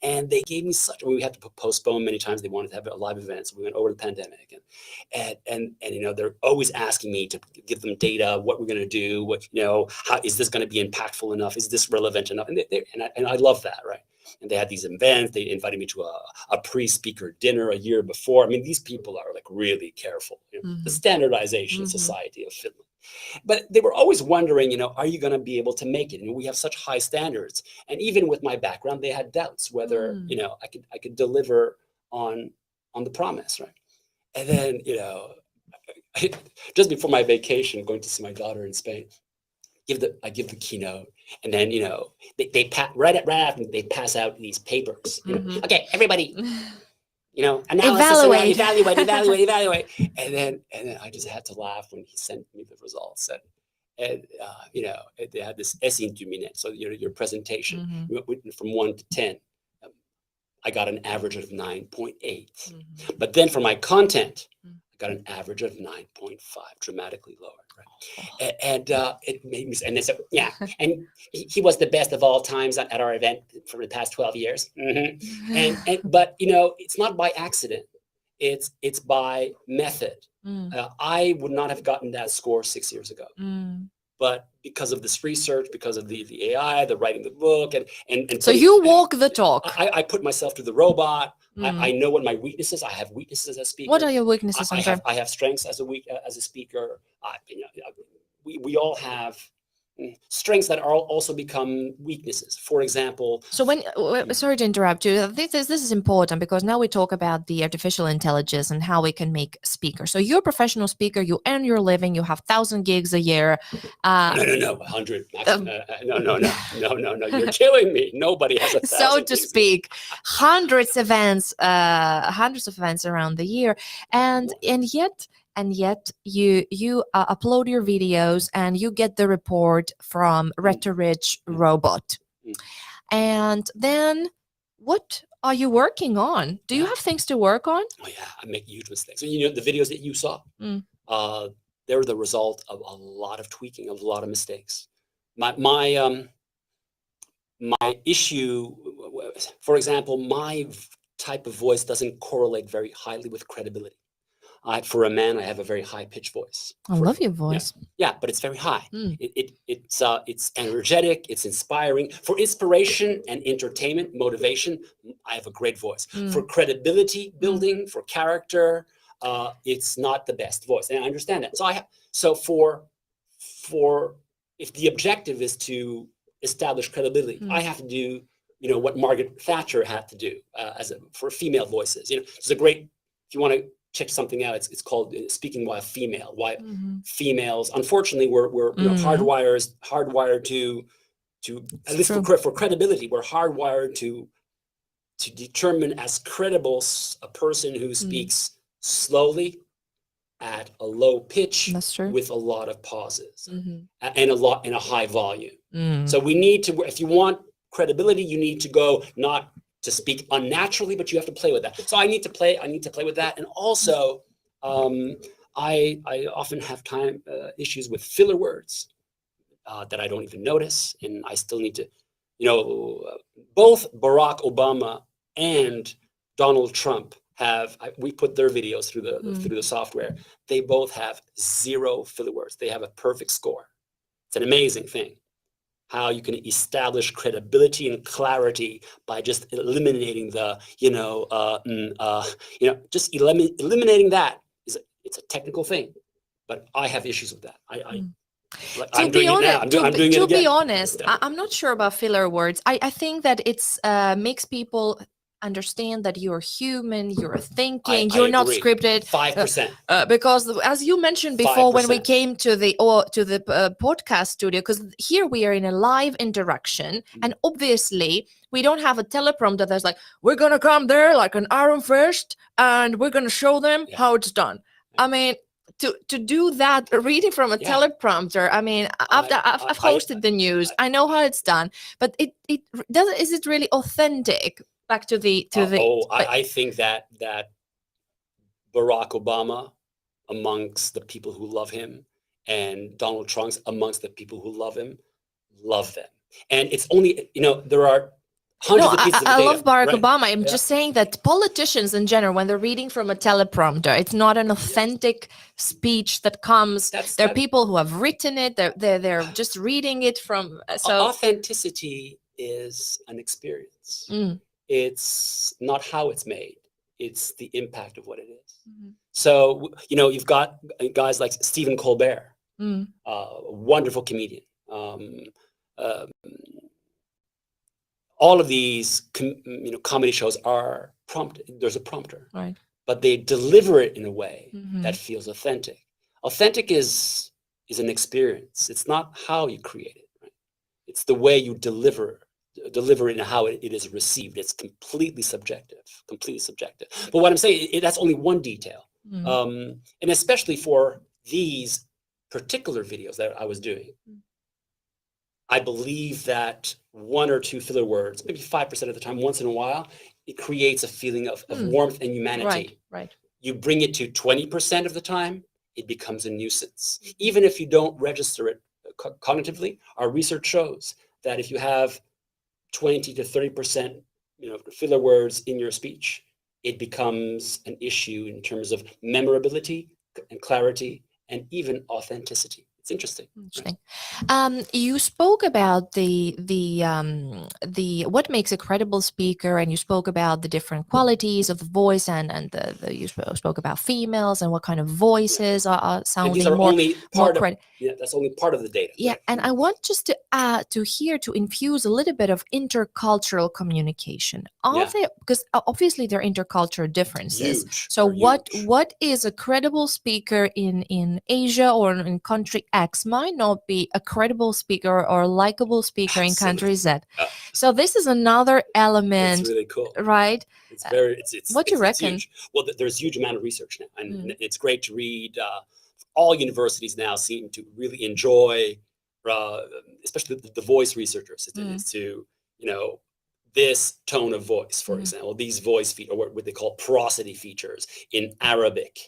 And they gave me we had to postpone many times. They wanted to have a live event, so we went over the pandemic. And they're always asking me to give them data, what we're going to do, how is this going to be impactful enough? Is this relevant enough? And I love that, right? And they had these events. They invited me to a pre-speaker dinner a year before. I mean, these people are like really careful. The Standardization Society of Finland. But they were always wondering, are you going to be able to make it? And we have such high standards. And even with my background, they had doubts whether, I could deliver on the promise, right? And then, just before my vacation, going to see my daughter in Spain, I give the keynote, and then they right after they pass out these papers. Okay, everybody, analysis, evaluate, and then I just had to laugh when he sent me the results, and they had this esiintyminen, so your presentation from 1 to 10. I got an average of 9.8, but then for my content, I got an average of 9.5, dramatically lower. Right? And it made me, and they said, yeah, and he was the best of all times at our event for the past 12 years. But it's not by accident. It's by method. I would not have gotten that score 6 years ago. But because of this research, because of the AI, the writing the book, and so you walk the talk. I put myself to the robot. I know what my weaknesses. I have weaknesses as a speaker. What are your weaknesses? I have strengths as a speaker. We all have strengths that also become weaknesses. For example, so sorry to interrupt you. This is important because now we talk about the artificial intelligence and how we can make speakers. So you're a professional speaker. You earn your living. You have 1,000 gigs a year. No, 100. No. You're killing me. Nobody has 1,000. So to speak, hundreds of events around the year, and yet and yet you upload your videos and you get the report from Rhetoric Robot. And then what are you working on? Do you have things to work on? Oh yeah, I make huge mistakes. So, you know, the videos that you saw, they're the result of a lot of tweaking, of a lot of mistakes. My issue, for example, my type of voice doesn't correlate very highly with credibility. For a man, I have a very high-pitched voice. I love your voice. Yeah, but it's very high. It's energetic, it's inspiring. For inspiration and entertainment, motivation, I have a great voice. For credibility building, for character, it's not the best voice, and I understand that. So for if the objective is to establish credibility, I have to do, you know, what Margaret Thatcher had to do for female voices. You know, it's a great, if you want to check something out, it's called Speaking While Female. Why females, unfortunately, we're you know, hardwired to at least for credibility, we're hardwired to determine as credible a person who speaks slowly at a low pitch with a lot of pauses and a high volume. So we need to, if you want credibility, you need to go not to speak unnaturally, but you have to play with that. So I need to play with that. And also, I often have issues with filler words that I don't even notice. And I still need to, you know, both Barack Obama and Donald Trump we put their videos through the software. They both have 0 filler words. They have a perfect score. It's an amazing thing how you can establish credibility and clarity by just eliminating the, just eliminating that. It's a technical thing, but I have issues with that. I'm doing it now. I'm doing it again. To be honest, I'm not sure about filler words. I think that it's makes people understand that you're human, you're thinking, you're not scripted. 5%. Because as you mentioned before, 5%. When we came to the podcast studio, because here we are in a live interaction, and obviously we don't have a teleprompter that's like, we're gonna come there like an Iron Fist, and we're gonna show them how it's done. I mean, to do that, reading from a teleprompter. I mean, I've hosted the news. I know how it's done, but is it really authentic? Back to the. I think that Barack Obama, amongst the people who love him, and Donald Trump amongst the people who love him, love them. And it's only, there are hundreds of pieces of data. I love Barack Obama. I'm just saying that politicians in general, when they're reading from a teleprompter, it's not an authentic speech that comes. There are people who have written it. They're just reading it from. So authenticity is an experience. It's not how it's made. It's the impact of what it is. So, you've got guys like Stephen Colbert, a wonderful comedian. All of these, comedy shows are prompted. There's a prompter, right? But they deliver it in a way that feels authentic. Authentic is an experience. It's not how you create it. Right? It's the way you deliver it and how it is received. It's completely subjective. But what I'm saying, that's only one detail. And especially for these particular videos that I was doing, I believe that 1 or 2 filler words, maybe 5% of the time, once in a while, it creates a feeling of warmth and humanity. Right. You bring it to 20% of the time, it becomes a nuisance. Even if you don't register it cognitively, our research shows that if you have 20 to 30%, filler words in your speech, it becomes an issue in terms of memorability and clarity and even authenticity. It's interesting. You spoke about the what makes a credible speaker, and you spoke about the different qualities of the voice, and you spoke about females and what kind of voices are sounding more credible. That's only part of the data. Yeah, and I want just to infuse a little bit of intercultural communication. Because obviously there are intercultural differences. Huge. So what is a credible speaker in Asia or in country X might not be a credible speaker or likable speaker in country Z. So this is another element. It's really cool, right? It's very. It's what do you reckon? Huge. Well, there's a huge amount of research now, and it's great to read. All universities now seem to really enjoy, especially the voice researchers, is to, this tone of voice, for example, these voice features, or what they call prosody features in Arabic,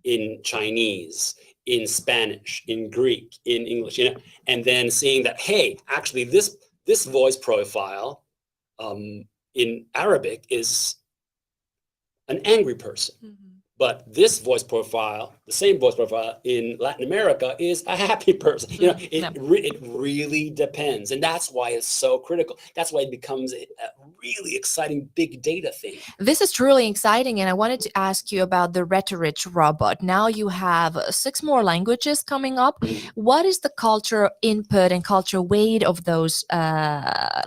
in Chinese, in Spanish, in Greek, in English, and then seeing that, hey, actually this voice profile in Arabic is an angry person. But this voice profile, the same voice profile in Latin America, is a happy person. It really depends. And that's why it's so critical. That's why it becomes a really exciting big data thing. This is truly exciting. And I wanted to ask you about the rhetoric robot. Now you have 6 more languages coming up. What is the cultural input and cultural weight of those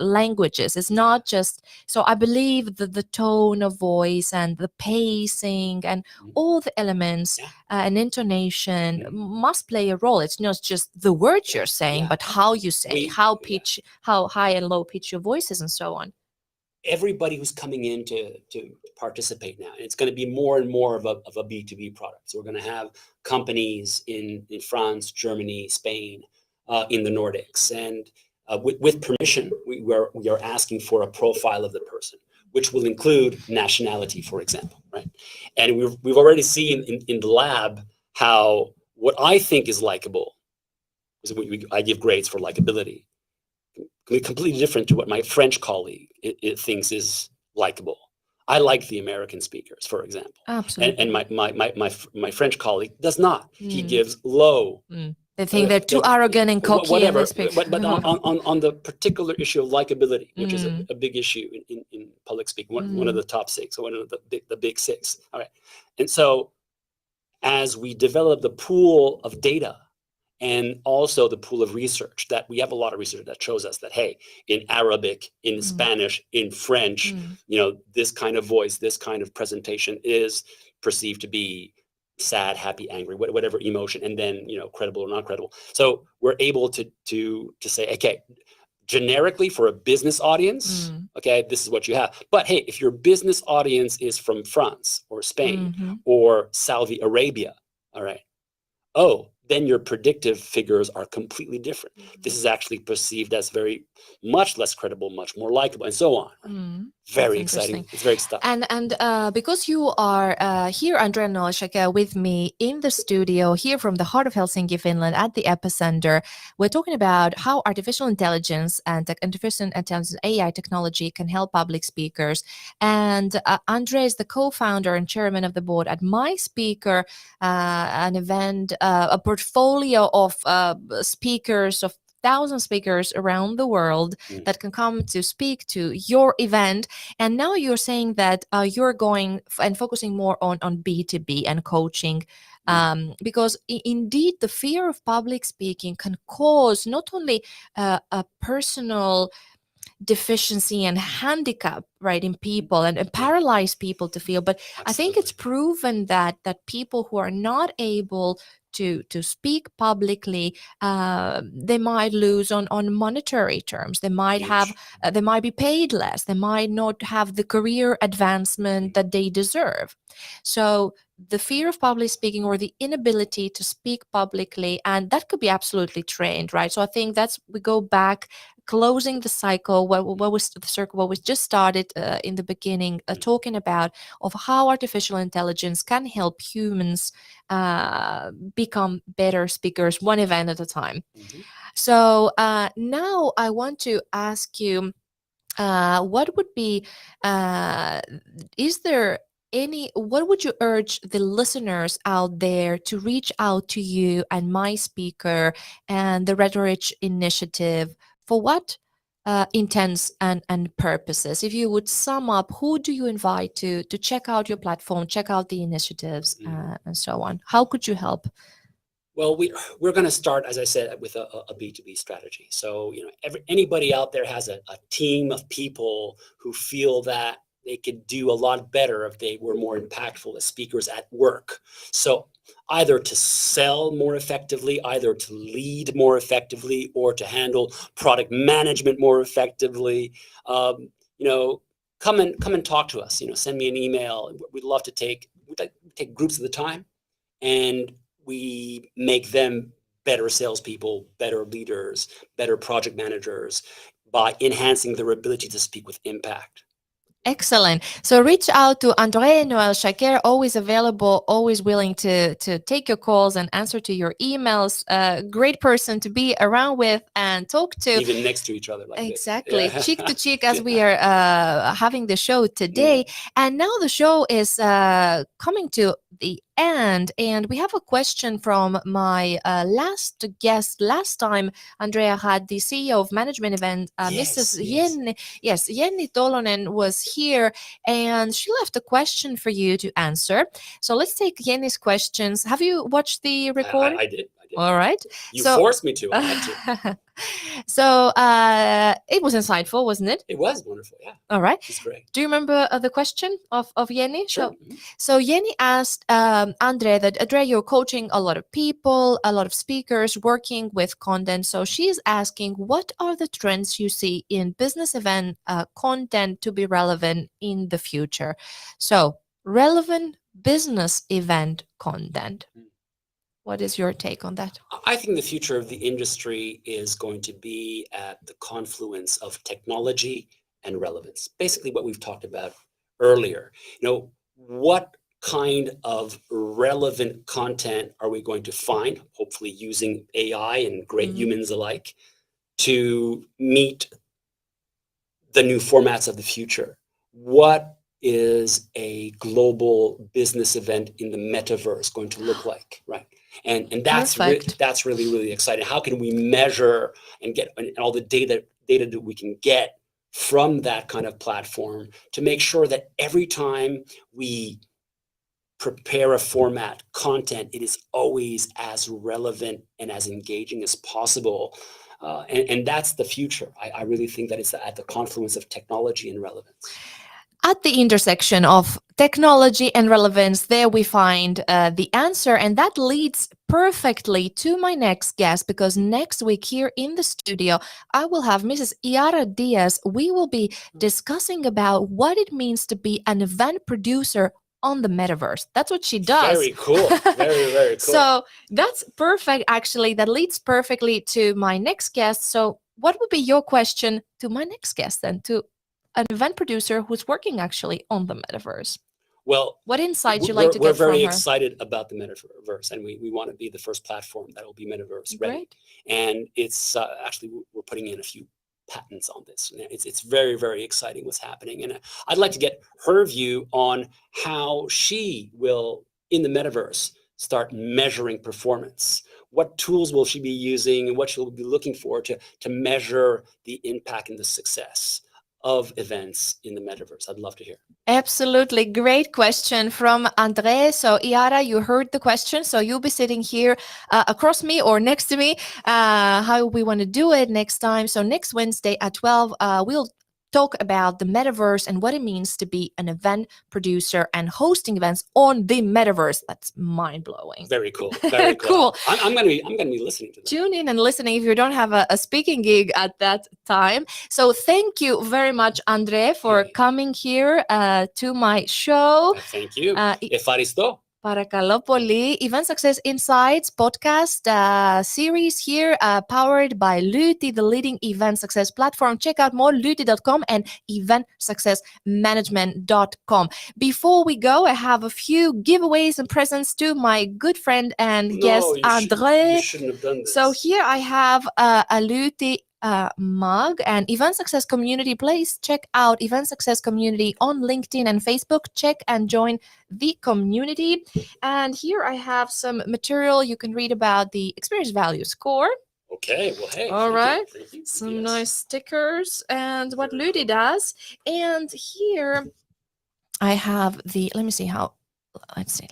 languages? It's not just, so I believe the tone of voice and the pacing and all the elements and intonation must play a role. It's not just the words you're saying, but how you say, how high and low pitch your voice is, and so on. Everybody who's coming in to participate now, it's going to be more and more of a B2B product. So we're going to have companies in France, Germany, Spain, in the Nordics, and with permission, we are asking for a profile of the person, which will include nationality, for example, right? And we've already seen in the lab how what I think is likable, because I give grades for likability, completely different to what my French colleague it thinks is likable. I like the American speakers, for example. Absolutely. And my French colleague does not. He gives low. They think they're too arrogant and cocky. Whatever, but on the particular issue of likability, which is a big issue in public speaking, one of the top 6, or one of the big 6. All right. And so as we develop the pool of data and also the pool of research, that we have a lot of research that shows us that, hey, in Arabic, in Spanish, in French, this kind of voice, this kind of presentation is perceived to be sad, happy, angry, whatever emotion, and then, credible or not credible. So we're able to say, okay, generically for a business audience, okay, this is what you have. But hey, if your business audience is from France or Spain or Saudi Arabia, all right, then your predictive figures are completely different. This is actually perceived as very much less credible, much more likable, and so on. Very exciting. It's very exciting. And because you are here, André Noël Chaker, with me in the studio here from the heart of Helsinki, Finland, at the epicenter, we're talking about how artificial intelligence and artificial intelligence AI technology can help public speakers. And André is the co-founder and chairman of the board at MySpeaker, an event, a portfolio of speakers, of 1,000 speakers around the world that can come to speak to your event. And now you're saying that you're going and focusing more on B2B and coaching, because indeed the fear of public speaking can cause not only a personal deficiency and handicap, right, in people, and paralyze people to feel, but I think it's proven that people who are not able to speak publicly, they might lose on monetary terms. They might have, they might be paid less. They might not have the career advancement that they deserve. So the fear of public speaking, or the inability to speak publicly, and that could be absolutely trained, right? So I think we go back, closing the cycle, what was the circle, what was just started in the beginning, talking about of how artificial intelligence can help humans become better speakers, one event at a time. So now I want to ask you, what would be, is there what would you urge the listeners out there to reach out to you and MySpeaker and the Rhetoric Initiative for what intents and purposes? If you would sum up, who do you invite to check out your platform, check out the initiatives, and so on? How could you help? Well, we're going to start, as I said, with a B2B strategy. So, anybody out there has a team of people who feel that they could do a lot better if they were more impactful as speakers at work. So either to sell more effectively, either to lead more effectively, or to handle product management more effectively, come and talk to us. Send me an email. We'd love to take groups at a time, and we make them better salespeople, better leaders, better project managers by enhancing their ability to speak with impact. Excellent. So reach out to André Noël Chaker, always available, always willing to take your calls and answer to your emails. Great person to be around with and talk to. Even next to each other. Like exactly. Yeah. Cheek to cheek as we are having the show today. And now the show is coming to the end. And we have a question from my last guest. Last time, Andrea had the CEO of Management Event, Mrs. Jenny. Yes, Jenny Tolonen was here, and she left a question for you to answer. So let's take Jenny's questions. Have you watched the recording? I did. All right. You forced me to. I had to. So it was insightful, wasn't it? It was wonderful, yeah. All right. It's great. Do you remember the question of Jenny? Sure. So Jenny asked André that, André, you're coaching a lot of people, a lot of speakers working with content. So she's asking, what are the trends you see in business event content to be relevant in the future? So relevant business event content. What is your take on that? I think the future of the industry is going to be at the confluence of technology and relevance. Basically what we've talked about earlier. What kind of relevant content are we going to find, hopefully using AI and great humans alike, to meet the new formats of the future? What is a global business event in the metaverse going to look like, right? And that's that's really, really exciting. How can we measure and get all the data that we can get from that kind of platform to make sure that every time we prepare a format, content, it is always as relevant and as engaging as possible. And that's the future. I really think that it's at the confluence of technology and relevance. At the intersection of technology and relevance, there we find the answer. And that leads perfectly to my next guest, because next week here in the studio, I will have Mrs. Yara Diaz. We will be discussing about what it means to be an event producer on the metaverse. That's what she does. Very cool. Very, very cool. So that's perfect, actually. That leads perfectly to my next guest. So what would be your question to my next guest then, to an event producer who's working actually on the metaverse? Well, what insights you like to get from her? We're very excited about the metaverse, and we want to be the first platform that will be metaverse ready. Great. And it's actually, we're putting in a few patents on this. It's very, very exciting what's happening. And I'd like to get her view on how she will, in the metaverse, start measuring performance. What tools will she be using, and what she'll be looking for to measure the impact and the success of events in the metaverse? I'd love to hear. Absolutely. Great question from André. So Yara, you heard the question. So you'll be sitting here across me or next to me, how we want to do it next time. So next Wednesday at 12, we'll talk about the metaverse and what it means to be an event producer and hosting events on the metaverse. That's mind-blowing. Very cool. Very cool. I'm gonna be listening to that. Tune in and listening if you don't have a speaking gig at that time. So thank you very much, André, for coming here to my show. Thank you. Efaristo. Παρακαλώ πολύ. Event Success Insights podcast series here, powered by Lyyti, the leading event success platform. Check out more lyyti.com and eventsuccessmanagement.com. Before we go, I have a few giveaways and presents to my good friend and guest, André. You shouldn't have done this. So here I have a Lyyti mug and Event Success Community. Please check out Event Success Community on LinkedIn and Facebook. Check and join the community. And here I have some material you can read about the experience value score. Okay, well, hey. All right. Thank you. Some nice stickers and what Lyyti does. And here I have the, let me see how, let's see.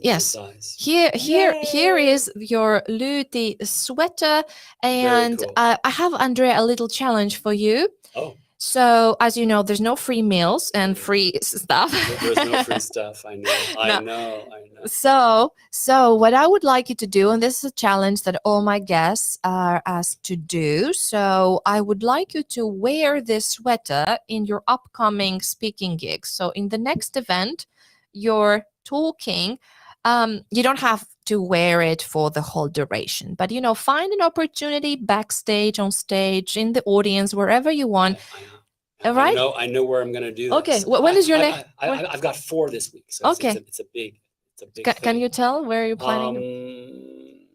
Yes, here is your Lyyti sweater, and cool. I have, Andrea, a little challenge for you. Oh. So, as you know, there's no free meals and free stuff. There's no free stuff. I know. I No. know. So what I would like you to do, and this is a challenge that all my guests are asked to do. So I would like you to wear this sweater in your upcoming speaking gigs. So in the next event, you're talking. You don't have to wear it for the whole duration, but find an opportunity backstage, on stage, in the audience, wherever you want. All right. I know where I'm going to do this. Okay. When is your next? I've got 4 this week. So Okay. It's a big Can you thing. tell where you're planning?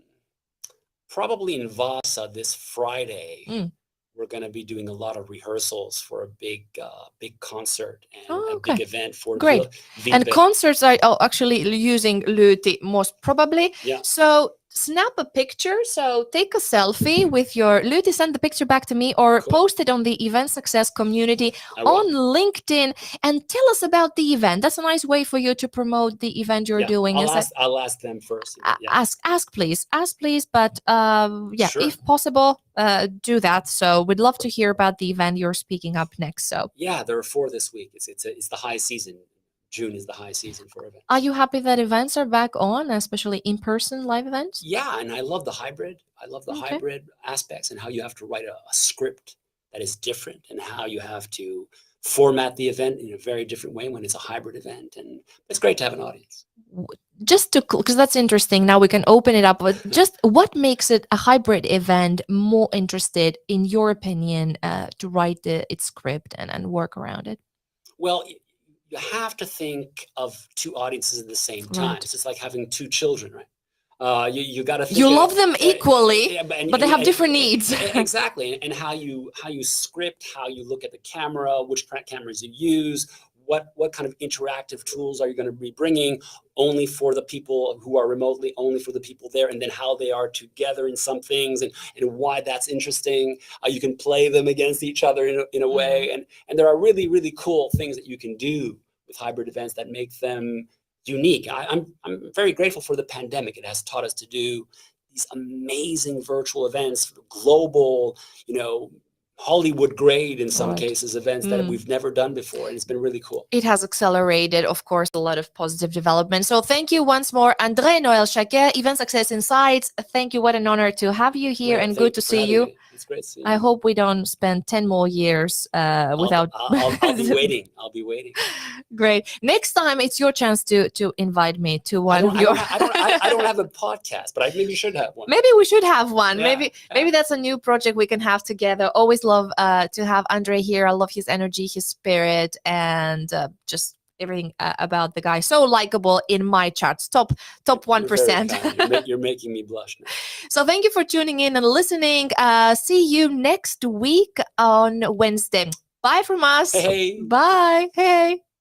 Probably in Vasa this Friday. We're going to be doing a lot of rehearsals for a big concert and a big event for Great. And concerts are actually using Lyyti most probably. Yeah. So snap a picture. So take a selfie with your Lyyti, send the picture back to me, or post it on the Event Success community on LinkedIn and tell us about the event. That's a nice way for you to promote the event you're doing. I'll ask them first. Ask please. But Sure. If possible, do that. So we'd love to hear about the event you're speaking up next. So yeah, there are 4 this week. It's the high season. June is the high season for events. Are you happy that events are back on, especially in-person live events? Yeah, and I love the hybrid. I love the hybrid aspects and how you have to write a script that is different and how you have to format the event in a very different way when it's a hybrid event. And it's great to have an audience. Just because that's interesting. Now we can open it up. But just what makes it a hybrid event more interested, in your opinion, to write its script and work around it? Well, you have to think of 2 audiences at the same time. Right. It's just like having 2 children, right? You got to think. You love them equally, but they have different needs. Exactly, and how you script, how you look at the camera, which cameras you use, what kind of interactive tools are you going to be bringing, only for the people who are remotely, only for the people there, and then how they are together in some things, and why that's interesting. You can play them against each other in a way, and there are really, really cool things that you can do with hybrid events that make them unique. I'm very grateful for the pandemic. It has taught us to do these amazing virtual events, global, Hollywood grade in some cases, events that we've never done before, and it's been really cool. It has accelerated, of course, a lot of positive development. So thank you once more, André Noël Chaker, Event Success Insights. Thank you. What an honor to have you here, and good to see you. It's great seeing you. I hope we don't spend 10 more years without. I'll be waiting. I'll be waiting. Great. Next time, it's your chance to invite me to one of your. I don't have a podcast, but I maybe should have one. Maybe we should have one. Yeah, maybe that's a new project we can have together. Always love to have André here. I love his energy, his spirit, and just everything about the guy. So likable in my charts. Top 1%. You're making me blush now. So thank you for tuning in and listening. See you next week on Wednesday. Bye from us. Hey. Bye. Hey.